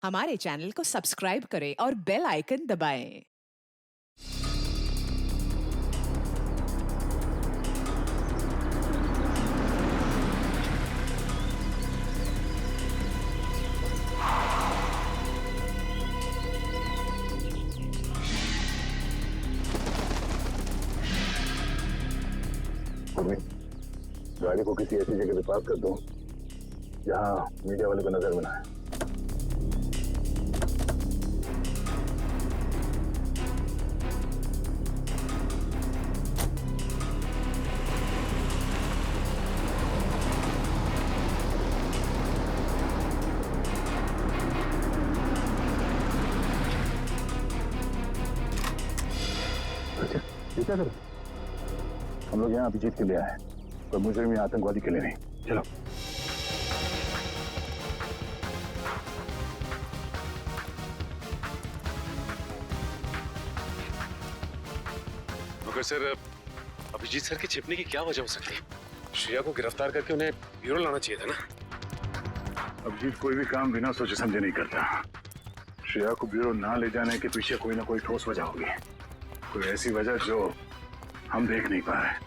हमारे चैनल को सब्सक्राइब करें और बेल आइकन दबाएं। गाड़ी को किसी ऐसी जगह पे पार्क कर दो जहां मीडिया वाले को नजर में ना आए। अच्छा, ये क्या करो? हम लोग यहाँ अभिजीत के लिए आए, पर मुजरिम या आतंकवादी के लिए नहीं। चलो। मगर सर, अभिजीत सर के छिपने की क्या वजह हो सकती है? श्रेया को गिरफ्तार करके उन्हें ब्यूरो लाना चाहिए था ना। अभिजीत कोई भी काम बिना सोचे समझे नहीं करता। श्रेया को ब्यूरो ना ले जाने के पीछे कोई ना कोई ठोस वजह होगी, कोई ऐसी वजह जो हम देख नहीं पा रहे।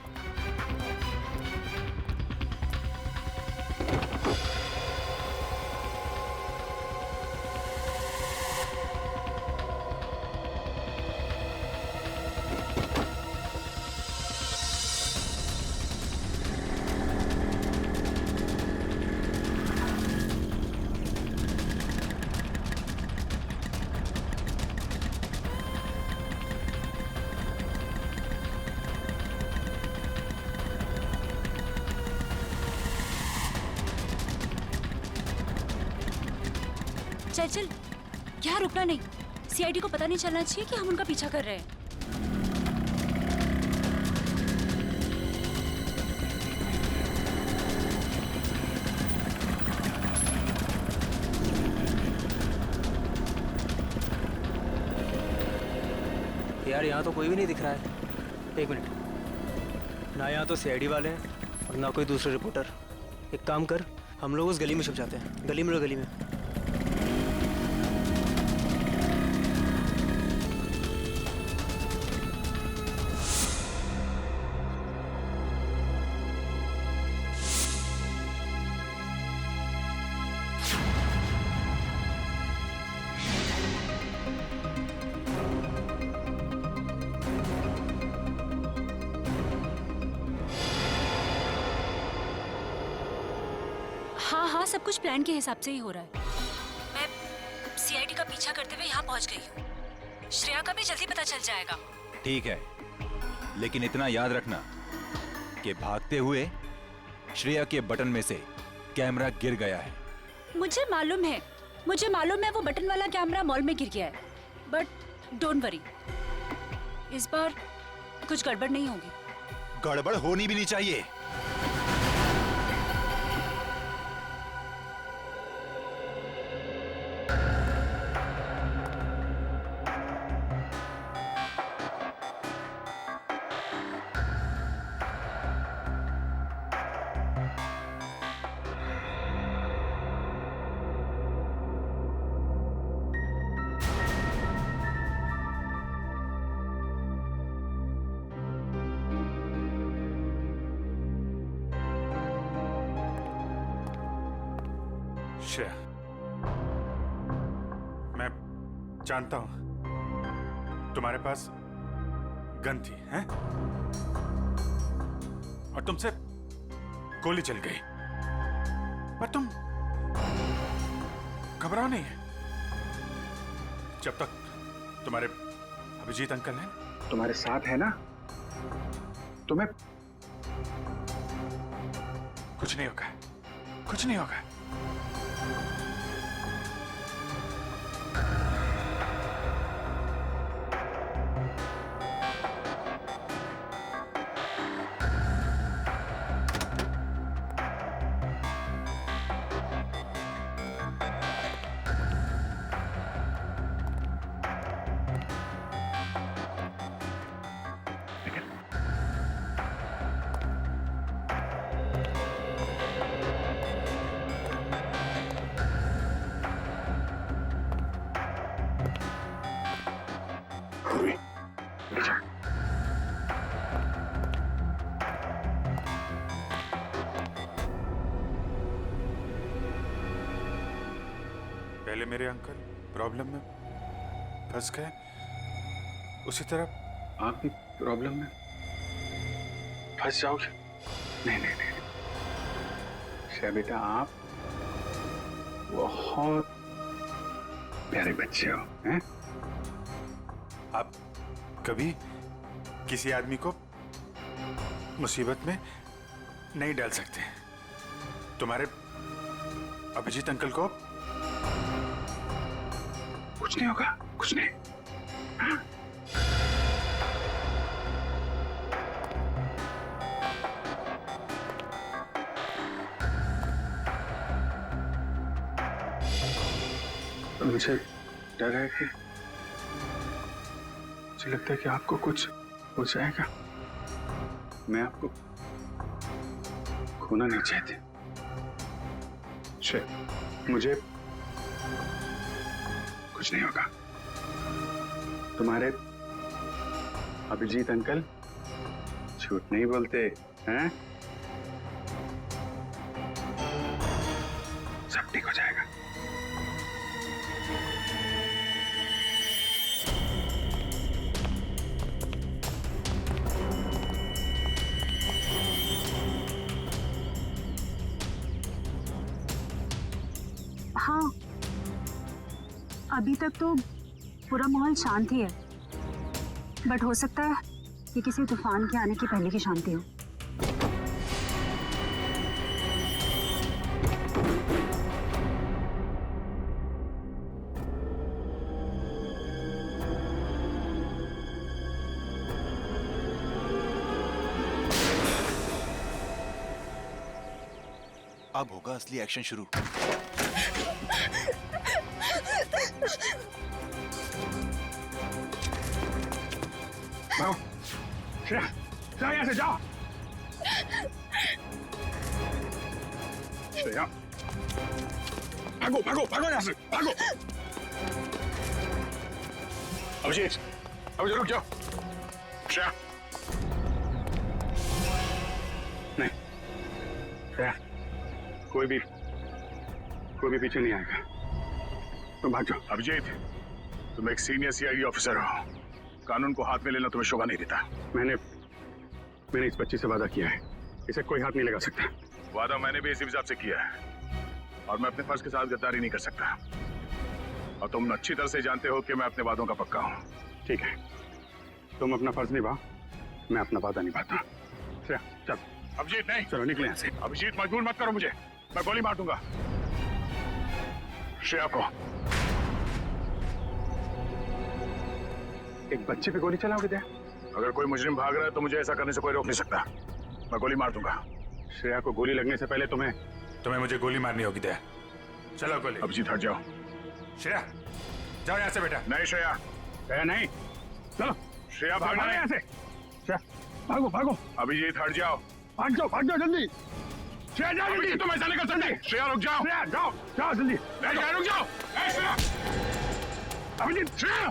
चल यहाँ रुकना नहीं। सीआईडी को पता नहीं चलना चाहिए कि हम उनका पीछा कर रहे हैं। यार यहाँ तो कोई भी नहीं दिख रहा है। एक मिनट, ना यहाँ तो सीआईडी वाले हैं और ना कोई दूसरे रिपोर्टर। एक काम कर, हम लोग उस गली में छुप जाते हैं। गली में लो, गली में। हाँ, सब कुछ प्लान के हिसाब से ही हो रहा है। मैं सीआईडी का पीछा करते हुए यहाँ पहुँच गई हूँ। श्रेया का भी जल्दी पता चल जाएगा। ठीक है, लेकिन इतना याद रखना कि भागते हुए श्रेया के बटन में से कैमरा गिर गया है। मुझे मालूम है वो बटन वाला कैमरा मॉल में गिर गया है। बट डोंट वरी, इस बार कुछ गड़बड़ नहीं होगी। गड़बड़ होनी भी नहीं चाहिए। श्रेया, मैं जानता हूं तुम्हारे पास गन थी, हैं? और तुमसे गोली चल गई, पर तुम घबराओ नहीं। जब तक तुम्हारे अभिजीत अंकल हैं, तुम्हारे साथ है ना, तुम्हें कुछ नहीं होगा, कुछ नहीं होगा। पहले मेरे अंकल प्रॉब्लम में फंस गए, उसी तरह आप भी प्रॉब्लम में फंस जाओगे। नहीं नहीं नहीं श्रेया बेटा, आप बहुत प्यारे बच्चे हो हैं? आप कभी किसी आदमी को मुसीबत में नहीं डाल सकते। तुम्हारे अभिजीत अंकल को कुछ नहीं होगा, कुछ नहीं। हाँ? मुझे डर है कि मुझे लगता है कि आपको कुछ हो जाएगा। मैं आपको खोना नहीं चाहती। मुझे कुछ नहीं होगा। तुम्हारे अभिजीत अंकल झूठ नहीं बोलते हैं? सब ठीक हो जाएगा। हाँ, अभी तक तो पूरा माहौल शांत ही है, बट हो सकता है कि किसी तूफान के आने की पहले की शांति हो। अब होगा असली एक्शन शुरू। जाओ श्रेया, जाओ यहाँ से, जाओ। श्रेया, भागो भागो भागो यहाँ से, भागो। अभिजीत, अभिजीत रुक जाओ। श्रेया, नहीं श्रेया, कोई भी पीछे नहीं आएगा। तुम भाग जाओ। अभिजीत, तुम एक सीनियर सीआईडी ऑफिसर हो, कानून को हाथ में लेना तुम्हें शोभा नहीं देता। मैंने इस बच्ची से वादा किया है, इसे कोई हाथ नहीं लगा सकता। वादा मैंने भी इसी हिसाब से किया है, और मैं अपने फर्ज के साथ गद्दारी नहीं कर सकता। और तुम अच्छी तरह से जानते हो कि मैं अपने वादों का पक्का हूँ। ठीक है, तुम अपना फर्ज निभाओ, मैं अपना वादा निभाता। चल। अभिजीत नहीं, चलो निकले यहाँ से। अभिजीत, मजबूर मत करो मुझे, मैं गोली मार दूंगा श्रेया को। एक बच्चे पे गोली चलाओगे क्या? अगर कोई मुजरिम भाग रहा है तो मुझे ऐसा करने से कोई रोक नहीं सकता। मैं गोली मार दूंगा। श्रेया को गोली लगने से पहले तुम्हें मुझे गोली मारनी होगी। दया, चलो गोली। अभिजीत हट जाओ। श्रेया, जाओ यहाँ से बेटा। नहीं श्रेया, श्रेया नहीं, चलो। श्रेया भागना नहीं यहाँ से। श्रेया भागो भागो। अभिजीत हट जाओ, भाग जाओ जल्दी। श्रेया जाओ जल्दी, तुम ऐसा नहीं कर सकते। श्रेया रुक जाओ। श्रेया जाओ जल्दी। रुक जाओ। अभिजीत, श्रेया।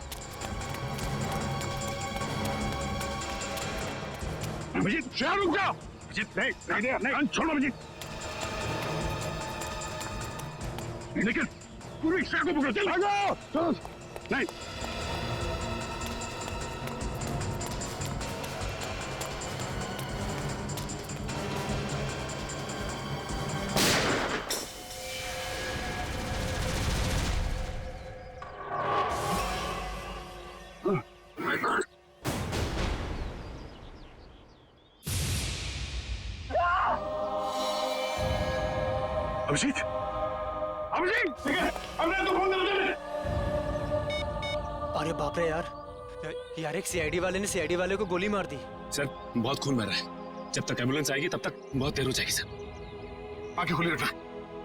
अभिजीत, श्रेया रुक जाओ। अभिजीत नहीं, छोड़ो अभिजीत। लेकिन पूरी श्रेया को पकड़ो, चल भागो। चलो, नहीं। अभिजीत, हमने तो फोन कर। अरे बाप रे यार, एक सीआईडी वाले ने सीआईडी वाले को गोली मार दी। सर, बहुत खून बह रहा है। जब तक एम्बुलेंस आएगी तब तक बहुत देर हो जाएगी सर। आंखें खुली रखना,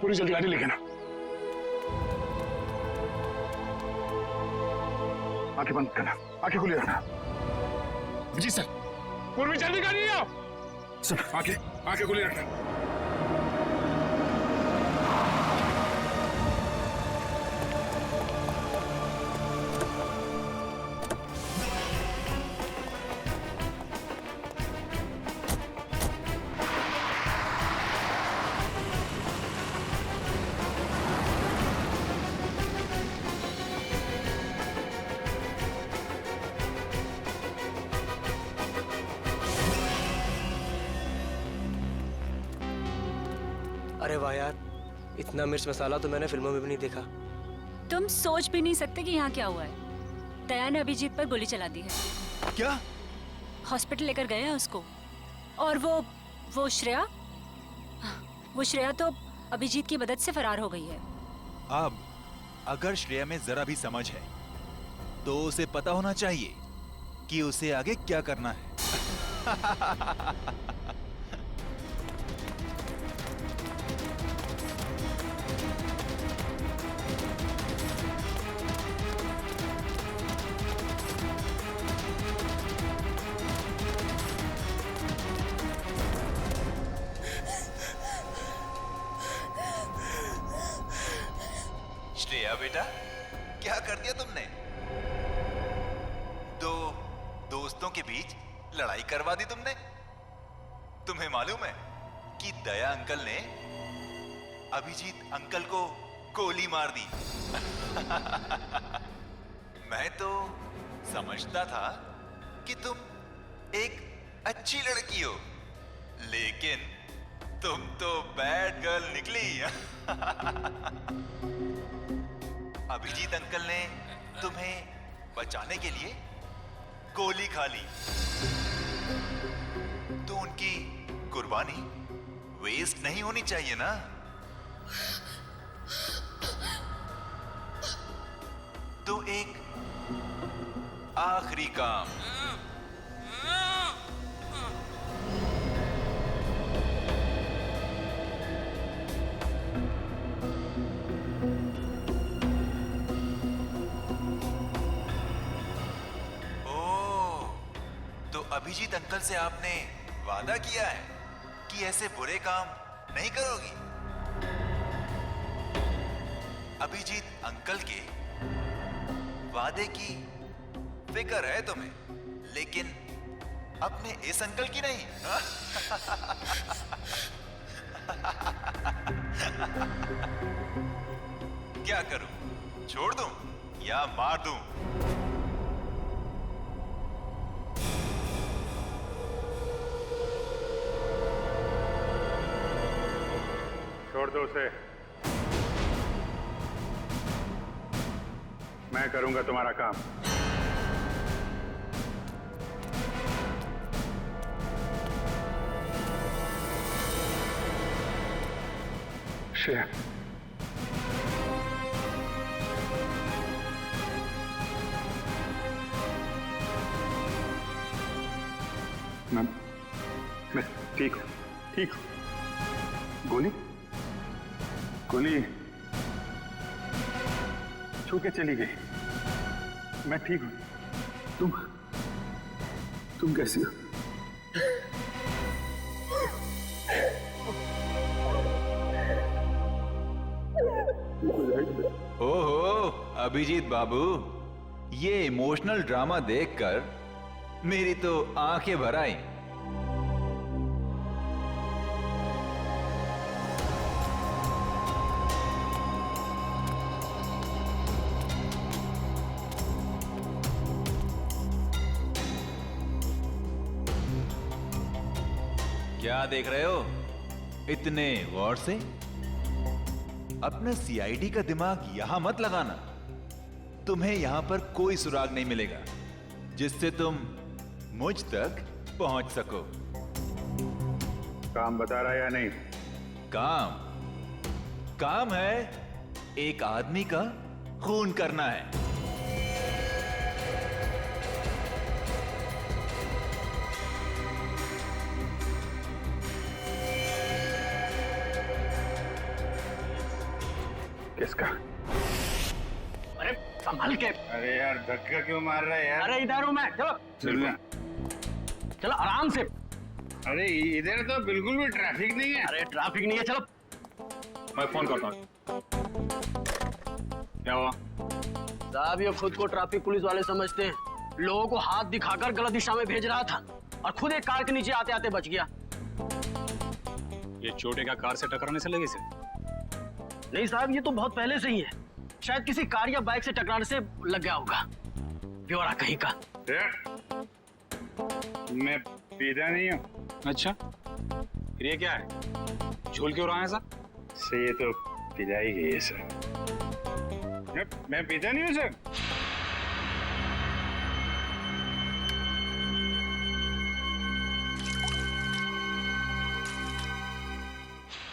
पूरी जल्दी गाड़ी लेके ना। आंखें बंद करना, आंखें खुली रखना। जी सर। पूर्वी जल्दी गाड़ी आओ। सर, आंखें खुली रखना। अरे वाह यार, इतना मिर्च मसाला तो मैंने फिल्मों में भी नहीं देखा। तुम सोच भी नहीं सकते कि यहाँ क्या हुआ है। दया ने अभिजीत पर गोली चला दी है। क्या? हॉस्पिटल लेकर गए हैं उसको। और वो श्रेया तो अभिजीत की मदद से फरार हो गई है। अब अगर श्रेया में जरा भी समझ है तो उसे पता होना चाहिए कि उसे आगे क्या करना है। श्रेया बेटा, क्या कर दिया तुमने? दो दोस्तों के बीच लड़ाई करवा दी तुमने। तुम्हें मालूम है कि दया अंकल ने अभिजीत अंकल को गोली मार दी। मैं तो समझता था कि तुम एक अच्छी लड़की हो, लेकिन तुम तो बैड गर्ल निकली। अभिजीत अंकल ने तुम्हें बचाने के लिए गोली खा ली, तो उनकी कुर्बानी वेस्ट नहीं होनी चाहिए ना। तो एक आखिरी काम। अभिजीत अंकल से आपने वादा किया है कि ऐसे बुरे काम नहीं करोगी। अभिजीत अंकल के वादे की फिक्र है तुम्हें, लेकिन अपने इस अंकल की नहीं। क्या करूं? छोड़ दूं या मार दूं? छोड़ दो उसे, मैं करूंगा तुम्हारा काम। श्रेया, मैं ठीक हूं, ठीक हूं। गोली छू के चली गई, मैं ठीक हूं। तुम कैसी हो? ओहो अभिजीत बाबू, ये इमोशनल ड्रामा देखकर मेरी तो आंखें भर आई। क्या देख रहे हो इतने गौर से? अपने सीआईडी का दिमाग यहां मत लगाना। तुम्हें यहां पर कोई सुराग नहीं मिलेगा जिससे तुम मुझ तक पहुंच सको। काम बता रहा है या नहीं? काम है एक आदमी का खून करना है। किसका? अरे संभल के। अरे यार धक्का क्यों मार रहा है यार? अरे इधर हूं मैं, चलो चलो आराम से। अरे इधर तो बिल्कुल भी ट्रैफिक नहीं है। अरे ट्रैफिक नहीं है, चलो मैं फोन करता हूँ। क्या हुआ? साहब ये खुद को ट्रैफिक पुलिस वाले समझते हैं। लोगों को हाथ दिखाकर गलत दिशा में भेज रहा था और खुद एक कार के नीचे आते आते बच गया। ये चोटे का कार से टकराने से लगे से? नहीं साहब, ये तो बहुत पहले से ही है। शायद किसी कार या बाइक से टकराने से लग गया होगा। ब्यौरा कहीं का। मैं पीता नहीं हूँ। अच्छा, फिर ये क्या है? झूल क्यों रहा है सर? से ये तो पिला ही गई है सर। मैं पीता नहीं हूँ सर।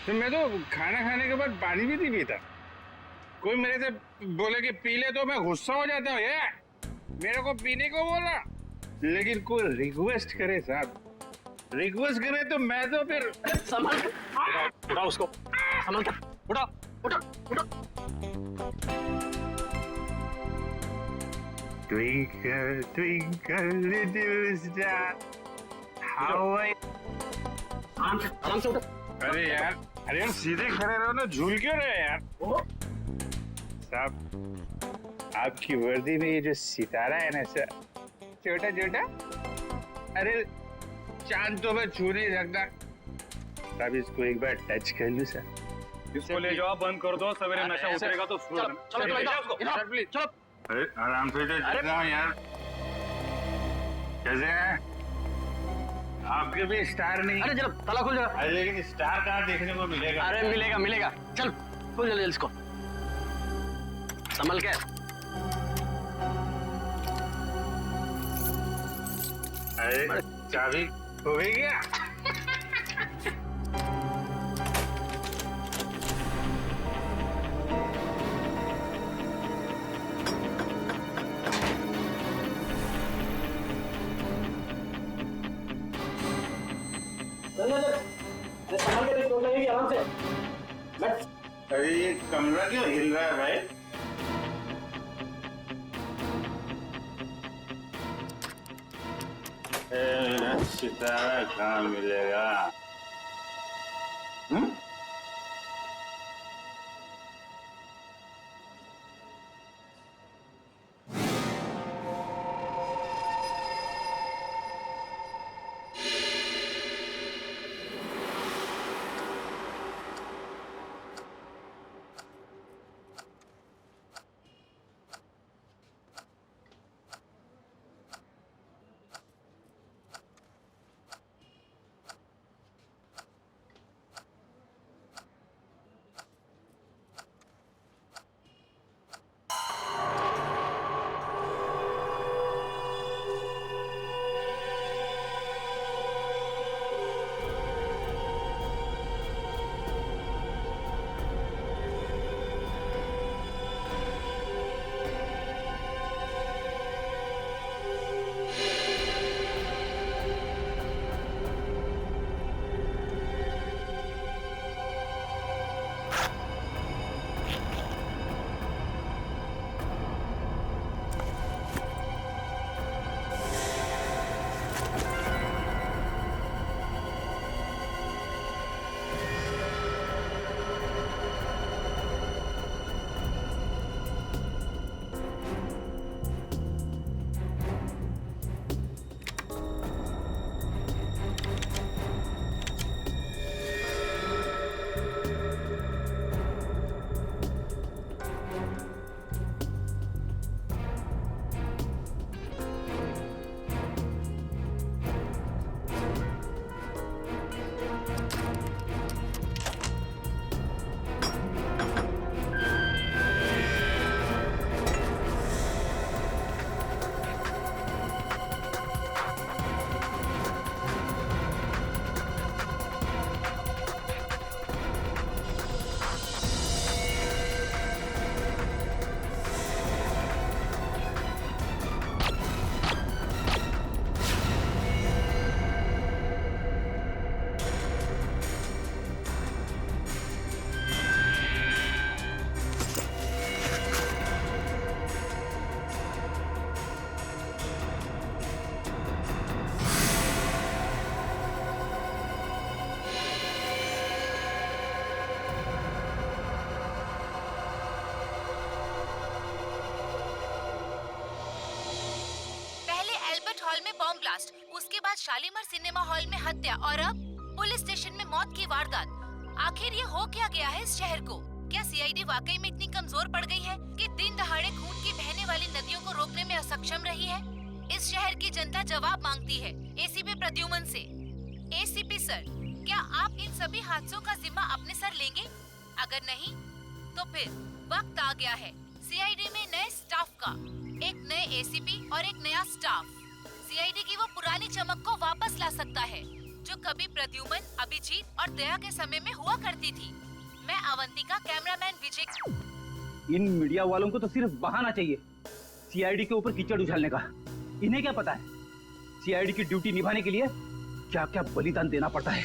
तो मैं तो खाना खाने के बाद पानी भी नहीं पीता। कोई मेरे से बोले कि पी ले तो मैं गुस्सा हो जाता हूँ। ये मेरे को पीने को बोला, लेकिन कोई रिक्वेस्ट करे साहब, रिक्वेस्ट करे तो मैं तो फिर संभल के उठा उसको, संभल के उठा उठा उठा। Twinkle, twinkle, little star, how I... आराम से उठा। अरे यार सीधे खड़े रहो ना, झूल क्यों रहे यार? साहब आपकी वर्दी में ये जो सितारा है ना सर, छोटा छोटा, अरे चांद तो मैं छू नहीं सकता। साहब इसको एक बार टच कर लूं सर। इसको ले जाओ, बंद कर दो, सवेरे नशा उतरेगा तो चलो। अरे आराम से यार, कैसे हैं? आपके भी स्टार नहीं। अरे चलो ताला खुल जाएगा। अरे लेकिन स्टार कहाँ देखने को मिलेगा? अरे मिलेगा। चल खुल जल्दी इसको, संभल के। अरे चाबी खो गई क्या? अरे ये कमरा क्यों हिल रहा है भाई? सितारा कहाँ मिलेगा? बॉम्ब ब्लास्ट, उसके बाद शालीमार सिनेमा हॉल में हत्या और अब पुलिस स्टेशन में मौत की वारदात। आखिर ये हो क्या गया है इस शहर को? क्या सीआईडी वाकई में इतनी कमजोर पड़ गई है कि दिन दहाड़े खून की बहने वाली नदियों को रोकने में असक्षम रही है? इस शहर की जनता जवाब मांगती है एसीपी प्रद्युमन से। एसीपी सर, क्या आप इन सभी हादसों का जिम्मा अपने सर लेंगे? अगर नहीं तो फिर वक्त आ गया है सीआईडी में नए स्टाफ का, एक नए एसीपी और एक नया स्टाफ। सीआईडी की वो पुरानी चमक को वापस ला सकता है जो कभी प्रद्युमन, अभिजीत और दया के समय में हुआ करती थी। मैं अवंतिका, कैमरामैन विजय। इन मीडिया वालों को तो सिर्फ बहाना चाहिए सीआईडी के ऊपर कीचड़ उछालने का। इन्हें क्या पता है सीआईडी की ड्यूटी निभाने के लिए क्या क्या बलिदान देना पड़ता है।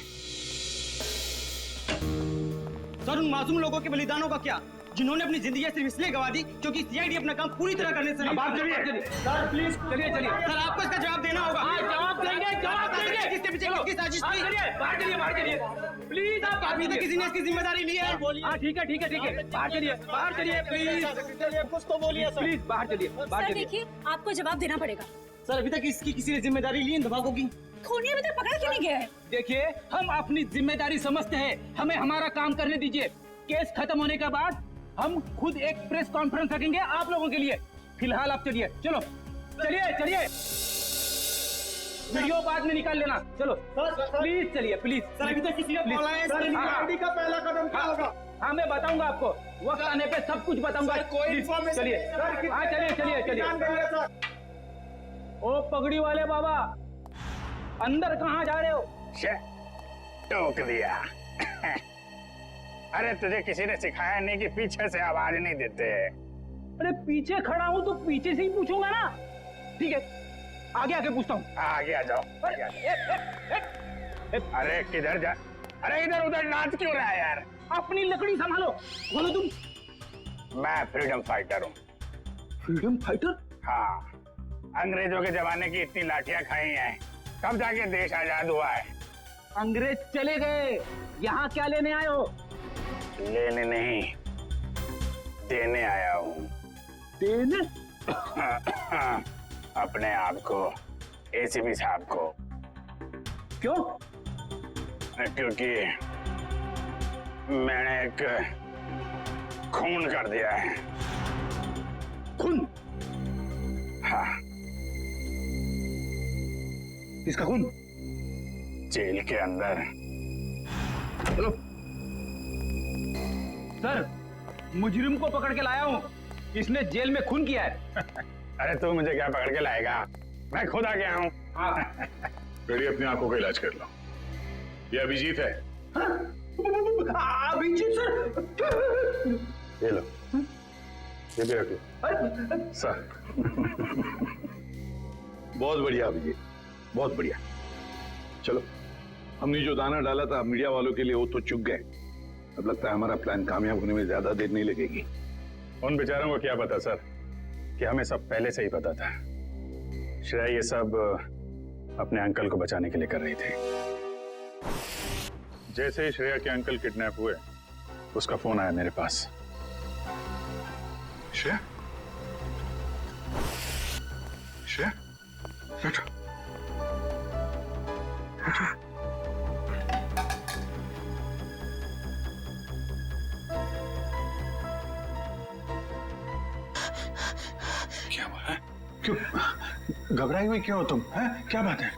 सर, उन मासूम लोगों के बलिदानों का क्या, जिन्होंने अपनी जिंदगी सिर्फ इसलिए गवा दी क्योंकि सीआईडी अपना काम पूरी तरह करने से। बात चलिए सर, प्लीज चलिए सर, आपको इसका जवाब देना होगा। जवाब देंगे किसके पीछे किसकी साजिश थी। बाहर चलिए प्लीज। आप अभी तक किसी ने इसकी जिम्मेदारी ली है। हाँ ठीक है बाहर चलिए प्लीज। कुछ तो बोलिए सर, प्लीज बाहर चलिए। देखिए, आपको जवाब देना पड़ेगा। सर, अभी तक इसकी किसी ने जिम्मेदारी ली इन धमाकों की? खूनी अभी तक पकड़ा क्यों नहीं गया है? देखिए, हम अपनी जिम्मेदारी समझते हैं, हमें हमारा काम करने दीजिए। केस खत्म होने के बाद हम खुद एक प्रेस कॉन्फ्रेंस रखेंगे आप लोगों के लिए। फिलहाल आप चलिए। चलिए वीडियो बाद में निकाल लेना। चलो प्लीज चलिए प्लीज। सर, अभी तक किसी ने बोला है सर, सीआईडी का पहला कदम क्या होगा? हाँ, मैं बताऊंगा आपको, वक्त आने पे सब कुछ बताऊंगा। कोई चलिए। हाँ चलिए। ओ पगड़ी वाले बाबा, अंदर कहाँ जा रहे हो? टोक दिया। अरे तुझे किसी ने सिखाया नहीं कि पीछे से आवाज नहीं देते। अरे पीछे खड़ा हूँ तो पीछे से ही पूछूंगा ना। ठीक है, आगे पूछता हूँ। आगे आ जाओ। अरे किधर जा? अरे इधर उधर नाच क्यों रहा है यार? अपनी लकड़ी संभालो। बोलो तुम। मैं फ्रीडम फाइटर हूँ। Freedom fighter? हाँ, अंग्रेजों के जमाने की इतनी लाठियां खाई हैं, तब जाके देश आजाद हुआ है। अंग्रेज चले गए, यहाँ क्या लेने आए हो? लेने नहीं, देने आया हूँ। देने? अपने आप को, एसीपी साहब को। क्यों? क्योंकि मैंने एक खून कर दिया है। खून? हाँ। किसका खून? जेल के अंदर। चलो सर, मुजरिम को पकड़ के लाया हूँ, इसने जेल में खून किया है। अरे तू मुझे क्या पकड़ के लाएगा, मैं खुद आ गया हूँ। बेटी, अपनी आंखों का इलाज कर लो। ये अभिजीत है। अभिजीत सर? ये लो, ये भी रखो सर। बहुत बढ़िया अभिजीत, बहुत बढ़िया। चलो, हमने जो दाना डाला था मीडिया वालों के लिए वो तो चुग गए। अब लगता है हमारा प्लान कामयाब होने में ज्यादा देर नहीं लगेगी। उन बेचारों को क्या पता सर कि हमें सब पहले से ही पता था। श्रेया ये सब अपने अंकल को बचाने के लिए कर रही थी। जैसे ही श्रेया के अंकल किडनैप हुए, उसका फोन आया मेरे पास। श्रेया, श्रेया, बैठो। क्या हुआ है? क्यों घबराई हुई क्यों हो तुम? हैं? क्या बात है?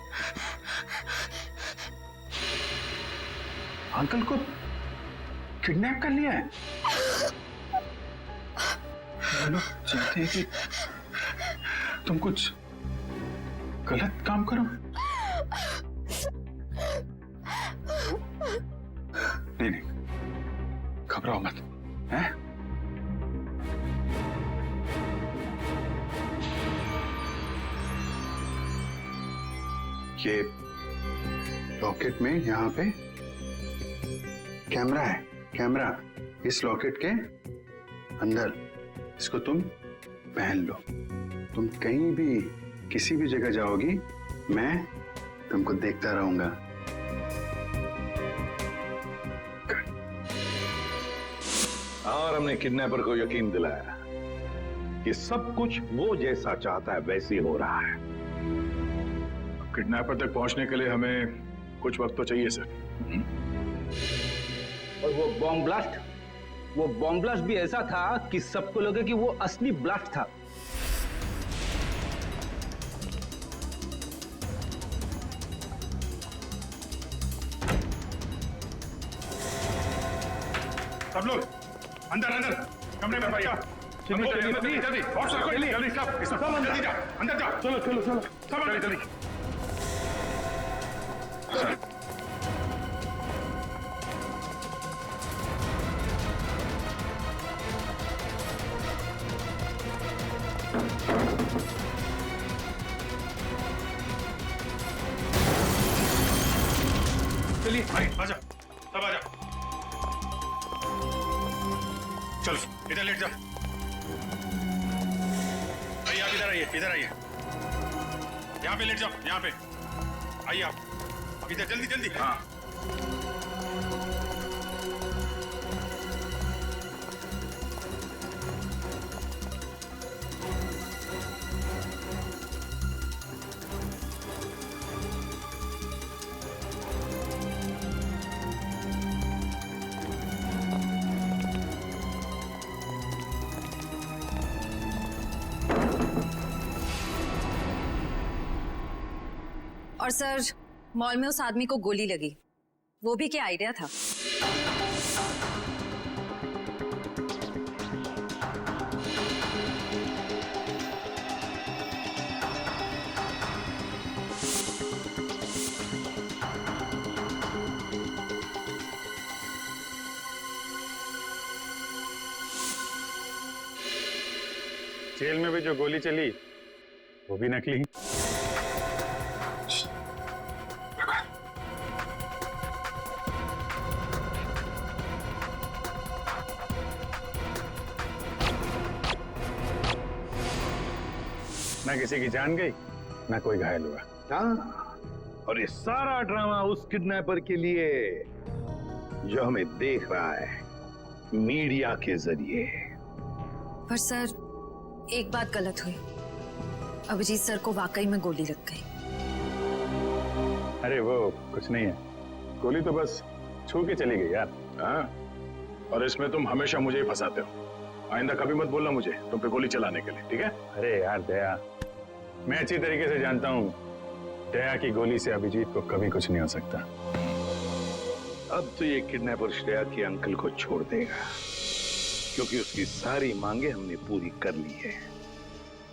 अंकल को किडनैप कर लिया है? लोग चाहते हैं कि तुम कुछ गलत काम करो। नहीं, घबराओ मत। हैं? ये लॉकेट में यहाँ पे कैमरा है। कैमरा इस लॉकेट के अंदर, इसको तुम पहन लो। तुम कहीं भी किसी भी जगह जाओगी, मैं तुमको देखता रहूंगा। और हमने किडनैपर को यकीन दिलाया कि सब कुछ वो जैसा चाहता है वैसे ही हो रहा है। किडनैपर तक पहुंचने के लिए हमें कुछ वक्त तो चाहिए सर। और वो बॉम्ब ब्लास्ट भी ऐसा था कि सबको लगे कि वो असली ब्लास्ट था। सब लोग अंदर अंदर कमरे में भैया जल्दी जल्दी जल्दी और सब जल्दी जल्दी सब जल्दी जा अंदर जा चलो चलो चलो सब जल्दी जल्दी चलिए भाई आजा सब आजा चलो इधर लेट जा भाई आप इधर आइए यहाँ पे लेट जाओ यहाँ पे आइए आप इधर जल्दी जल्दी हाँ और सर मॉल में उस आदमी को गोली लगी, वो भी क्या आइडिया था? जेल में भी जो गोली चली वो भी नकली। ना किसी की जान गई ना कोई घायल हुआ। हाँ, और ये सारा ड्रामा उस किडनैपर के लिए जो हमें देख रहा है मीडिया के जरिए। पर सर एक बात गलत हुई, अभिजीत सर को वाकई में गोली लग गई। अरे वो कुछ नहीं है, गोली तो बस छू के चली गई यार। हाँ, और इसमें तुम हमेशा मुझे ही फंसाते हो। आइंदा कभी मत बोलना मुझे तुम पे गोली चलाने के लिए, ठीक है? अरे यार दया, मैं अच्छी तरीके से जानता हूँ दया की गोली से अभिजीत को कभी कुछ नहीं हो सकता। अब तो ये किडनैपर श्रेया के अंकल को छोड़ देगा, क्योंकि उसकी सारी मांगे हमने पूरी कर ली है।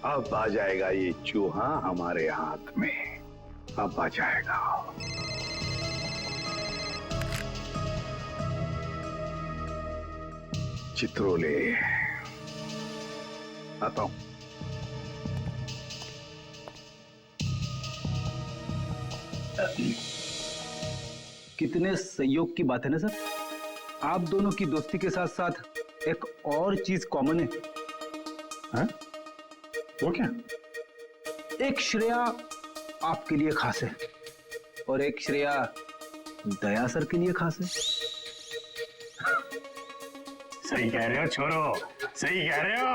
अब आ जाएगा ये चूहा हमारे हाथ में, अब आ जाएगा। चित्रोले आता हूं। कितने संयोग की बात है ना सर, आप दोनों की दोस्ती के साथ साथ एक और चीज कॉमन है। हाँ? वो क्या? एक श्रेया आपके लिए खास है और एक श्रेया दया सर के लिए खास है। सही कह रहे हो छोरो, सही कह रहे हो।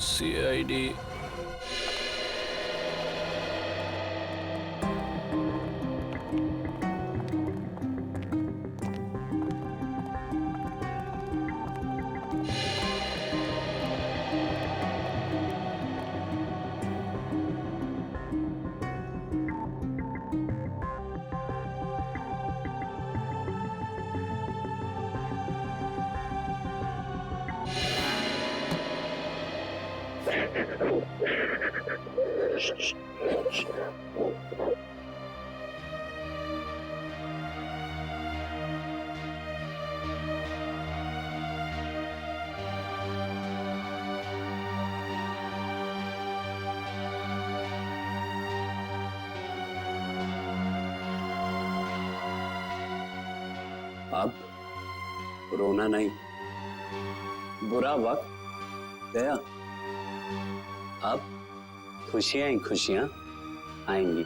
सीआईडी अब रोना नहीं, बुरा वक्त गया, अब खुशियां ही खुशियां आएंगी।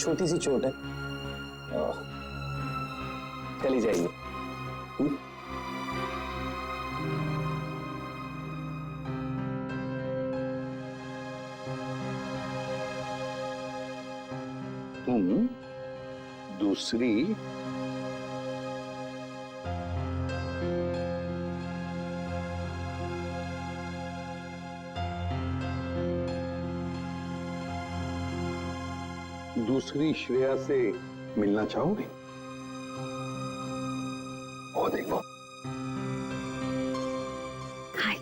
छोटी सी चोट है, चली जाएगी। तुम दूसरी दूसरी श्रेया से मिलना चाहोगे? और देखो, हाय,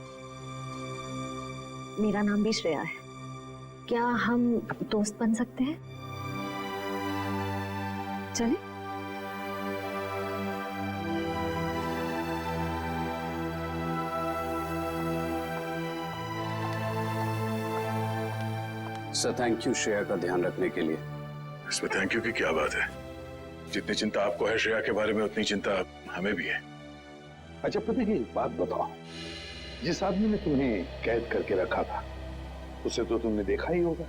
मेरा नाम भी श्रेया है। क्या हम दोस्त बन सकते हैं? चले? सर थैंक यू श्रेया का ध्यान रखने के लिए। इसमें थैंक यू की क्या बात है? जितनी चिंता आपको है श्रेया के बारे में, उतनी चिंता हमें भी है। अच्छा पता है, एक बात बताओ, जिस आदमी ने तुम्हें कैद करके रखा था उसे तो तुमने देखा ही होगा।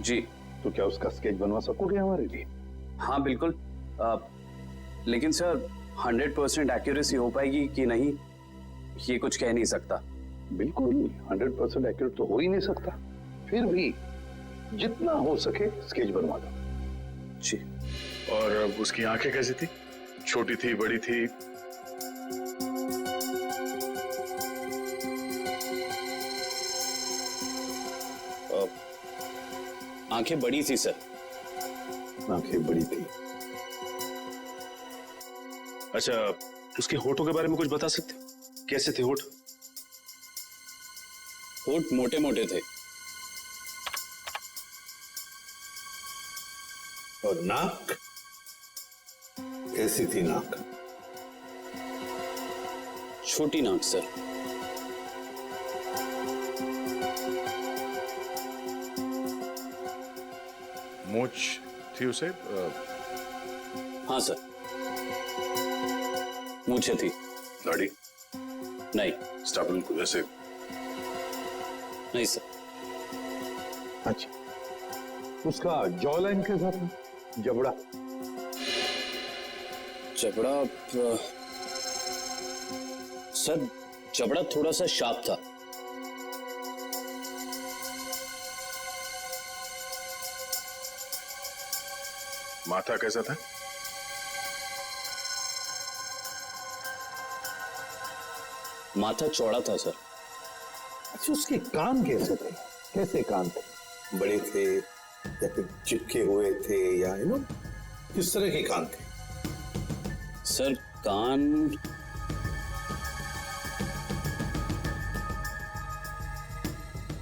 जी। तो क्या उसका स्केच बनवा सकोगे हमारे लिए? हाँ बिल्कुल, लेकिन सर 100% एक्यूरेसी हो पाएगी कि नहीं, ये कुछ कह नहीं सकता। बिल्कुल 100% एक्यूरेट तो हो ही नहीं सकता, फिर भी जितना हो सके स्केच बनवा दो। जी। और उसकी आंखें कैसी थी? छोटी थी, बड़ी थी? आंखें बड़ी थी सर। आंखें बड़ी थी। अच्छा, उसके होठों के बारे में कुछ बता सकते? कैसे थे होठ? होठ मोटे मोटे थे। और नाक कैसी थी? नाक छोटी नाक सर। मूंछ थी उसे? हाँ सर, मूछें थी। दाढ़ी? नहीं। स्टाबल को जैसे? नहीं सर। अच्छा, उसका जॉ लाइन कैसा था? जबड़ा? जबड़ा सर, जबड़ा थोड़ा सा शार्प था। माथा कैसा था? माथा चौड़ा था सर। अच्छा, उसके कान कैसे थे? कैसे कान थे? बड़े थे या फिर चिपके हुए थे, या किस तरह के कान थे? सर कान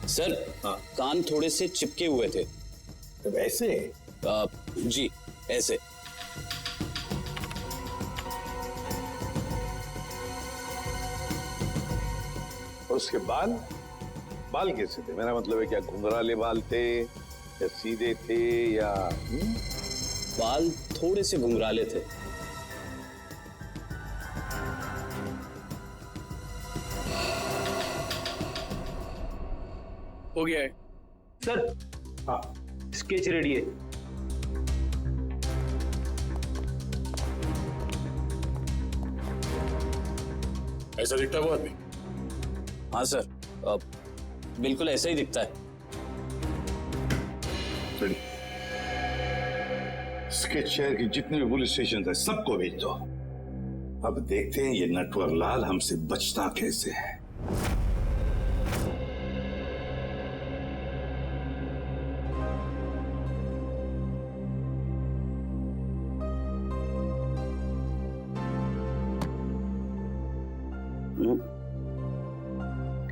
सर, कान थोड़े से चिपके हुए थे। वैसे? जी ऐसे। और उसके बाल? बाल कैसे थे? मेरा मतलब है, क्या घुंघराले बाल थे या सीधे थे, या बाल थोड़े से घुंघराले थे। हो गया है सर। हाँ, स्केच रेडी है। ऐसा दिखता है वो आदमी? हाँ सर, बिल्कुल ऐसा ही दिखता है। स्केच शहर की जितने भी पुलिस स्टेशन है सबको भेज दो। अब देखते हैं ये नटवर लाल हमसे बचता कैसे है।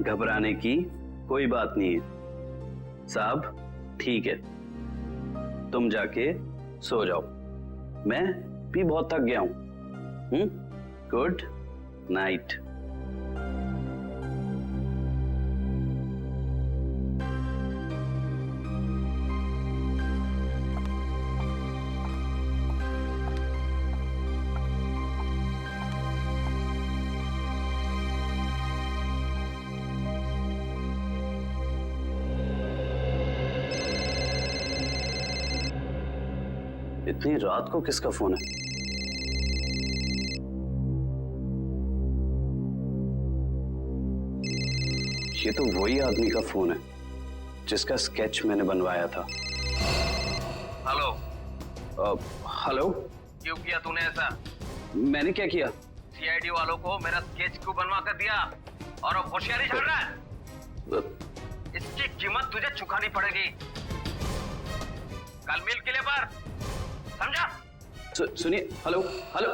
घबराने की कोई बात नहीं है साहब, ठीक है, तुम जाके सो जाओ, मैं भी बहुत थक गया हूं। Good night. इतनी रात को किसका फोन है? ये तो वही आदमी का फोन है जिसका स्केच मैंने बनवाया था। हेलो। हेलो। क्यों किया तूने ऐसा? मैंने क्या किया? सीआईडी वालों को मेरा स्केच क्यों बनवा कर दिया? और अब होशियारी चल रहा है? इसकी कीमत तुझे चुकानी पड़ेगी। कल मिल किले पर, समझा? सुनिए। Hello hello.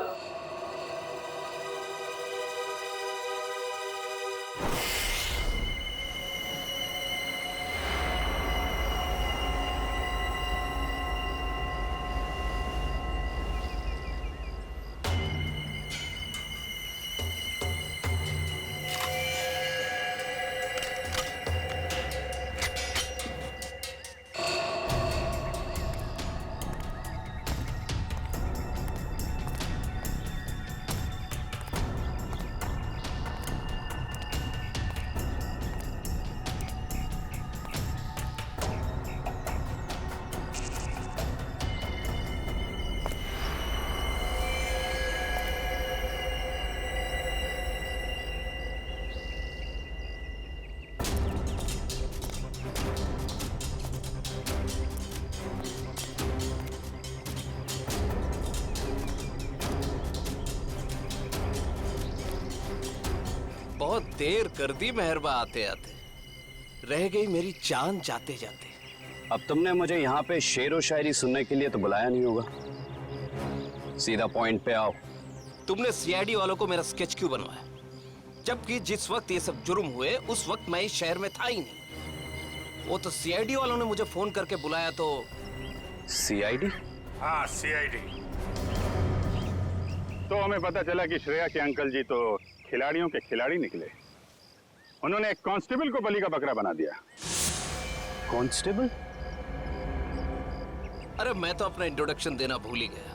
बहुत देर कर दी मेहरबा आते आते, रह गई मेरी जान जाते जाते। अब तुमने मुझे यहाँ पे शेर व शायरी सुनने के लिए तो बुलाया नहीं होगा। सीधा पॉइंट पे आओ। तुमने सीआईडी वालों को मेरा स्केच क्यों बनवाया? जबकि जिस वक्त ये सब जुर्म हुए उस वक्त मैं इस शहर में था ही नहीं। वो तो सीआईडी वालों ने मुझे फोन करके बुलाया तो। सीआईडी? हाँ, सीआईडी। तो हमें पता चला कि श्रेया के अंकल जी तो खिलाड़ियों के खिलाड़ी निकले। उन्होंने एक कांस्टेबल को बलि का बकरा बना दिया। कांस्टेबल? अरे मैं तो अपना इंट्रोडक्शन देना भूल ही गया।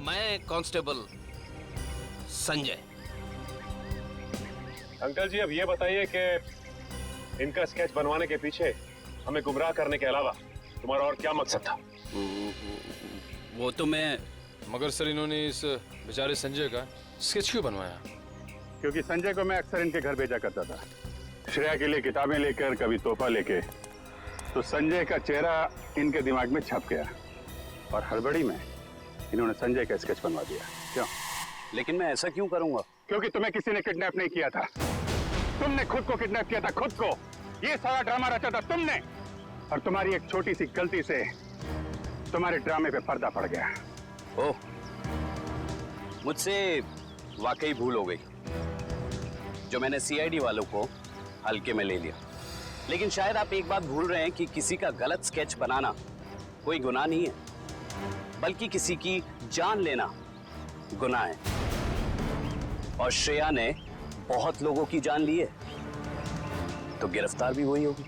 मैं कांस्टेबल संजय। अंकल जी अब ये बताइए कि इनका स्केच बनवाने के पीछे हमें गुमराह करने के अलावा तुम्हारा और क्या मकसद था? वो तो मैं, मगर सर इन्होंने इस बेचारे संजय का स्केच क्यों बनवाया? क्योंकि संजय को मैं अक्सर इनके घर भेजा करता था, श्रेया के लिए किताबें लेकर, कभी तोहफा लेके। तो संजय का चेहरा इनके दिमाग में छप गया और हड़बड़ी में इन्होंने संजय का स्केच बनवा दिया। क्यों? लेकिन मैं ऐसा क्यों करूंगा? क्योंकि तुम्हें किसी ने किडनैप नहीं किया था, तुमने खुद को किडनैप किया था, खुद को। ये सारा ड्रामा रचा था तुमने, और तुम्हारी एक छोटी सी गलती से तुम्हारे ड्रामे पे पर्दा पड़ गया। ओह, मुझसे वाकई भूल हो गई जो मैंने सीआईडी वालों को हल्के में ले लिया। लेकिन शायद आप एक बात भूल रहे हैं कि किसी का गलत स्केच बनाना कोई गुनाह नहीं है, बल्कि किसी की जान लेना गुनाह है। और श्रेया ने बहुत लोगों की जान ली है, तो गिरफ्तार भी वही होगी।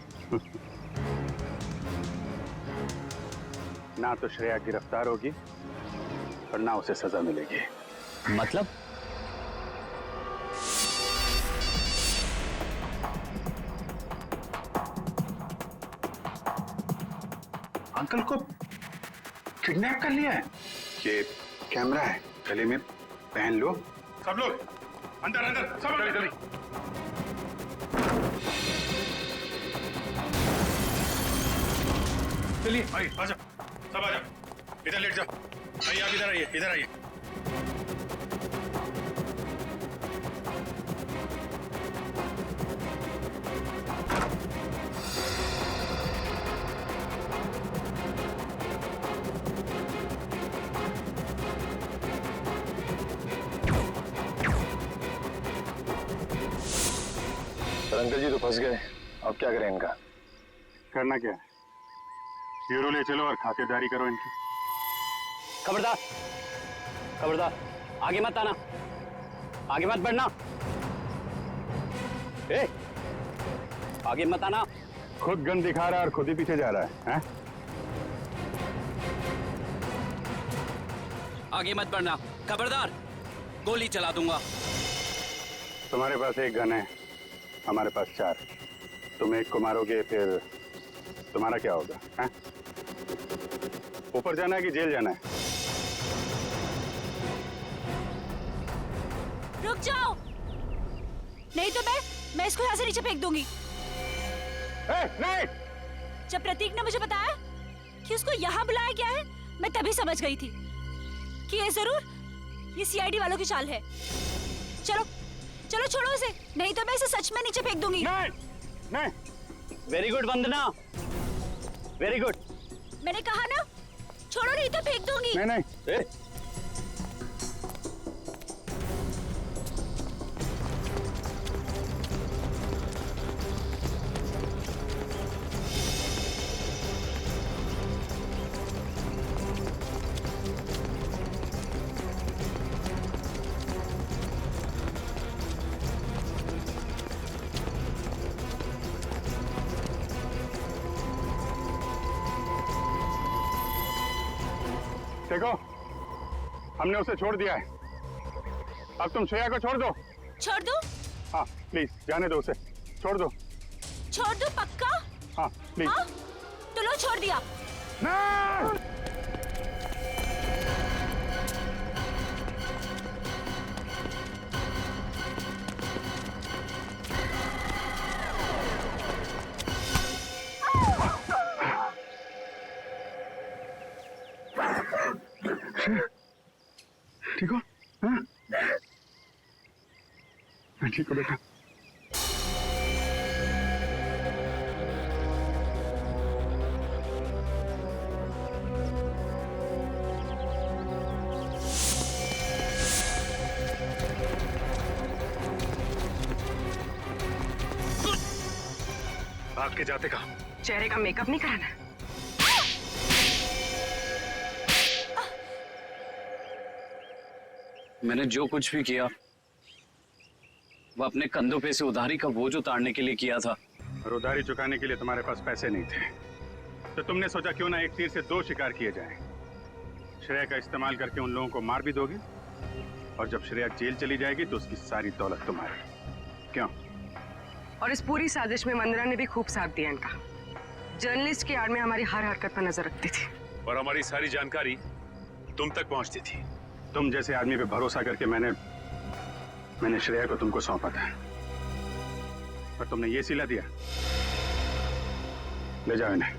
ना तो श्रेया गिरफ्तार होगी और ना उसे सजा मिलेगी। मतलब? अंकल को किडनैप कर लिया है। ये कैमरा है, गले में पहन लो। सब लोग अंदर अंदर, सब लोग जल्दी। चलिए भाई, आ जाओ, सब आ जाओ, इधर लेट जाओ। आइए, आप इधर आइए, इधर आइए। अंकल जी तो फंस गए, अब क्या करें इनका? करना क्या है? ब्यूरो ले चलो और खातेदारी करो इनकी। खबरदार, खबरदार, आगे मत आना, आगे मत बढ़ना। ए, आगे मत आना। खुद गन दिखा रहा है और खुद ही पीछे जा रहा है, हैं? आगे मत बढ़ना, खबरदार, गोली चला दूंगा। तुम्हारे पास एक गन है, हमारे पास 4। तुम एक को मारोगे, फिर तुम्हारा क्या होगा? हैं? ऊपर जाना है कि जेल जाना है? रुक जाओ, नहीं तो मैं इसको यहाँ से नीचे फेंक दूंगी। नहीं। जब प्रतीक ने मुझे बताया कि उसको यहाँ बुलाया गया है, मैं तभी समझ गई थी कि ये सीआईडी वालों की चाल है। चलो चलो छोड़ो उसे, नहीं तो मैं इसे सच में नीचे फेंक दूंगी। नहीं। वेरी गुड वंदना, वेरी गुड। मैंने कहा ना, छोड़ो नहीं तो फेंक दूंगी। नहीं। देखो, हमने उसे छोड़ दिया है। अब तुम श्रेया को छोड़ दो। छोड़ दो? हाँ प्लीज, जाने दो उसे, छोड़ दो। छोड़ दो पक्का? हाँ प्लीज। हाँ? तो लो, छोड़ दिया। नहीं! ठीक हो? हाँ? मैं ठीक हूँ बेटा। भाग के जाते कहाँ? चेहरे का मेकअप नहीं कराना? मैंने जो कुछ भी किया वो अपने कंधों पे से उधारी का बोझ उतारने के लिए किया था। और उधारी चुकाने के लिए तुम्हारे पास पैसे नहीं थे, तो तुमने सोचा क्यों ना एक तीर से दो शिकार किए जाएं। श्रेया का इस्तेमाल करके उन लोगों को मार भी दोगे, और जब श्रेया जेल चली जाएगी तो उसकी सारी दौलत तुम्हारी। क्यों? और इस पूरी साजिश में वंदना ने भी खूब साथ दिया इनका। जर्नलिस्ट की आड़ में हमारी हर हरकत पर नजर रखती थी और हमारी सारी जानकारी तुम तक पहुंचती थी। तुम जैसे आदमी पे भरोसा करके मैंने श्रेया को तुमको सौंपा था, और तुमने ये सिला दिया। ले जाओ इन्हें,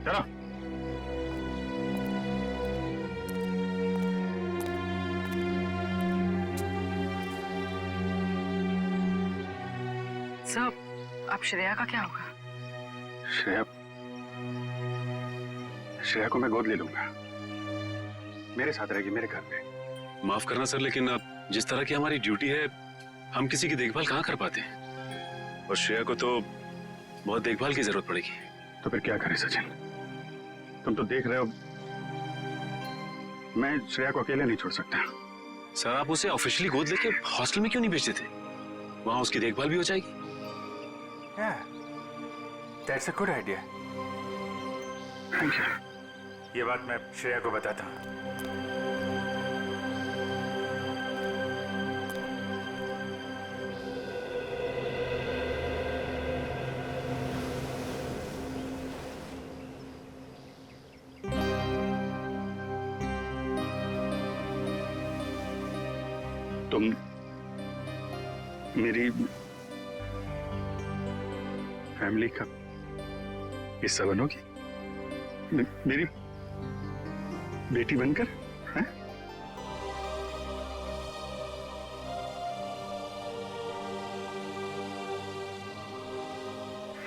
चलो। सब अब श्रेया का क्या होगा? श्रेया को मैं गोद ले लूंगा, मेरे साथ रहेगी मेरे घर पे। माफ करना सर, लेकिन अब जिस तरह की हमारी ड्यूटी है, हम किसी की देखभाल कहाँ कर पाते हैं, और श्रेया को तो बहुत देखभाल की जरूरत पड़ेगी। तो फिर क्या करें सचिन? तुम तो देख रहे हो, मैं श्रेया को अकेले नहीं छोड़ सकता। सर, आप उसे ऑफिशियली गोद लेके हॉस्टल में क्यों नहीं भेजते थे? वहां उसकी देखभाल भी हो जाएगी। That's a good idea. Thank you. ये बात मैं श्रेया को बताता हूँ। तुम मेरी फैमिली का हिस्सा बनोगी, मेरी बेटी बनकर, हैं?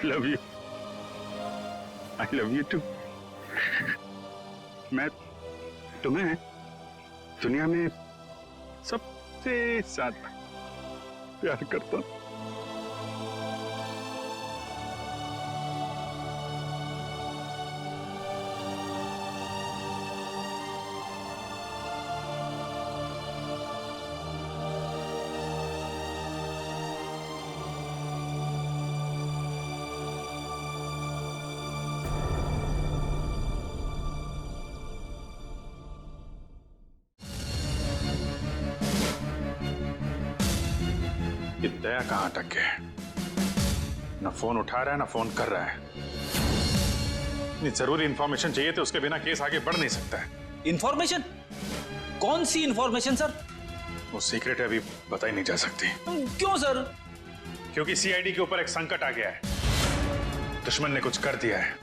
Love you, I love you too. मैं तुम्हें दुनिया में सबसे ज्यादा प्यार करता हूं। ये दया कहाँ अटक गया है? ना फोन उठा रहा है ना फोन कर रहा है। इतनी जरूरी इंफॉर्मेशन चाहिए तो उसके बिना केस आगे बढ़ नहीं सकता है। इंफॉर्मेशन? कौन सी इंफॉर्मेशन सर? वो सीक्रेट है, अभी बताई नहीं जा सकती। क्यों सर? क्योंकि सीआईडी के ऊपर एक संकट आ गया है। दुश्मन ने कुछ कर दिया है।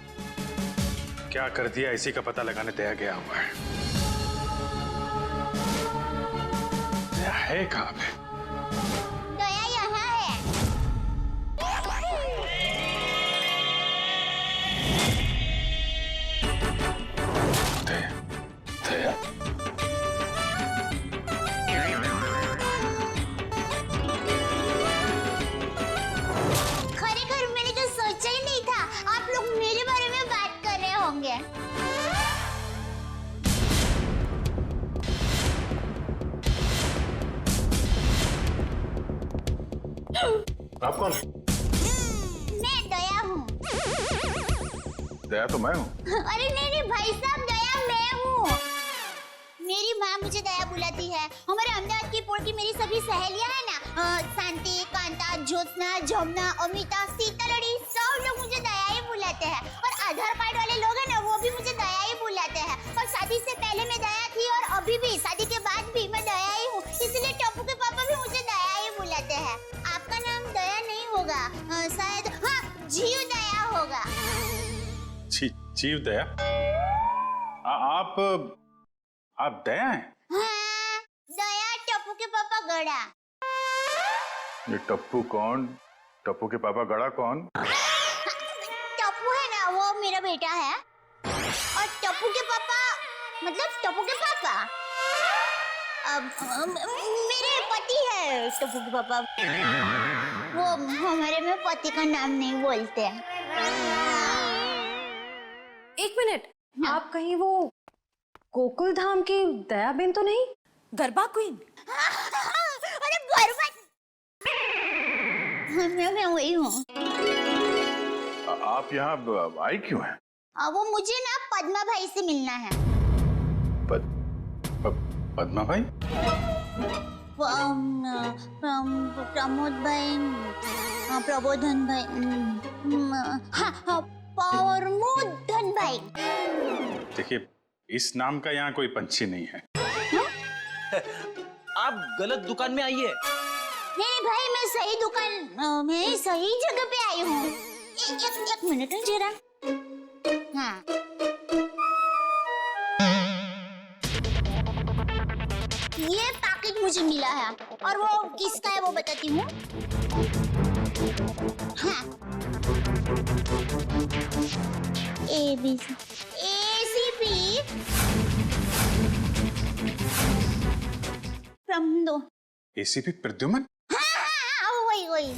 क्या कर दिया इसी का पता लगाने दया गया हुआ है। दया है कहाँ पे? दया यहाँ है। दया, दया। खरेखर मैंने तो सोचा ही नहीं था आप लोग मेरे बारे में बात कर रहे होंगे। आप कौन? मैं दया हूँ। दया तो मैं हूँ। अरे नहीं भाई साहब, दया मैं हूँ। मेरी माँ मुझे दया बुलाती है। हमारे अहमदाबाद की पोर की मेरी सभी सहेलियाँ हैं ना, शांति, कांता, ज्योत्सना, जमुना, अमिता, सीतालड़ी, सब लोग मुझे दया ही बुलाते हैं। और आधार कार्ड वाले लोग हैं ना, वो भी मुझे दया ही बुलाते हैं। और शादी से पहले मैं दया थी और अभी भी, शादी के बाद भी मैं दया ही हूँ। इसलिए टप्पू के पापा भी मुझे दया ही बुलाते हैं। आपका नाम दया नहीं होगा, शायद हाँ जीव दया होगा। जीव दया? आप दया हैं? हाँ, दया टप्पू के पापा गड़ा। ये टप्पू कौन? टप्पू के पापा गड़ा कौन? टप्पू है ना, वो मेरा बेटा है। और टप्पू के पापा मतलब टप्पू के पापा मेरे पति है। टप्पू के पापा वो हमारे में पति का नाम नहीं बोलते। एक मिनट, आप कहीं वो गोकुल धाम की दयाबेन तो नहीं? गरबा क्वीन? अरे गरबा मैं वही हूँ। आप यहाँ आई क्यों हैं? वो मुझे ना पद्मा भाई से मिलना है। पद्मा भाई? प्रमोद भाई, प्रबोधन भाई, हाँ प्रमोदन भाई। देखिए, इस नाम का यहाँ कोई पंछी नहीं है। आप गलत दुकान में आई है। नहीं भाई, मैं सही दुकान, मैं सही जगह पे आई हूँ। एक मिनट जरा। हाँ, ये पैकेट मुझे मिला है और वो किसका है वो बताती हूँ। हाँ, ACP प्रमदो। ACP प्रद्युमन? हाँ, वही।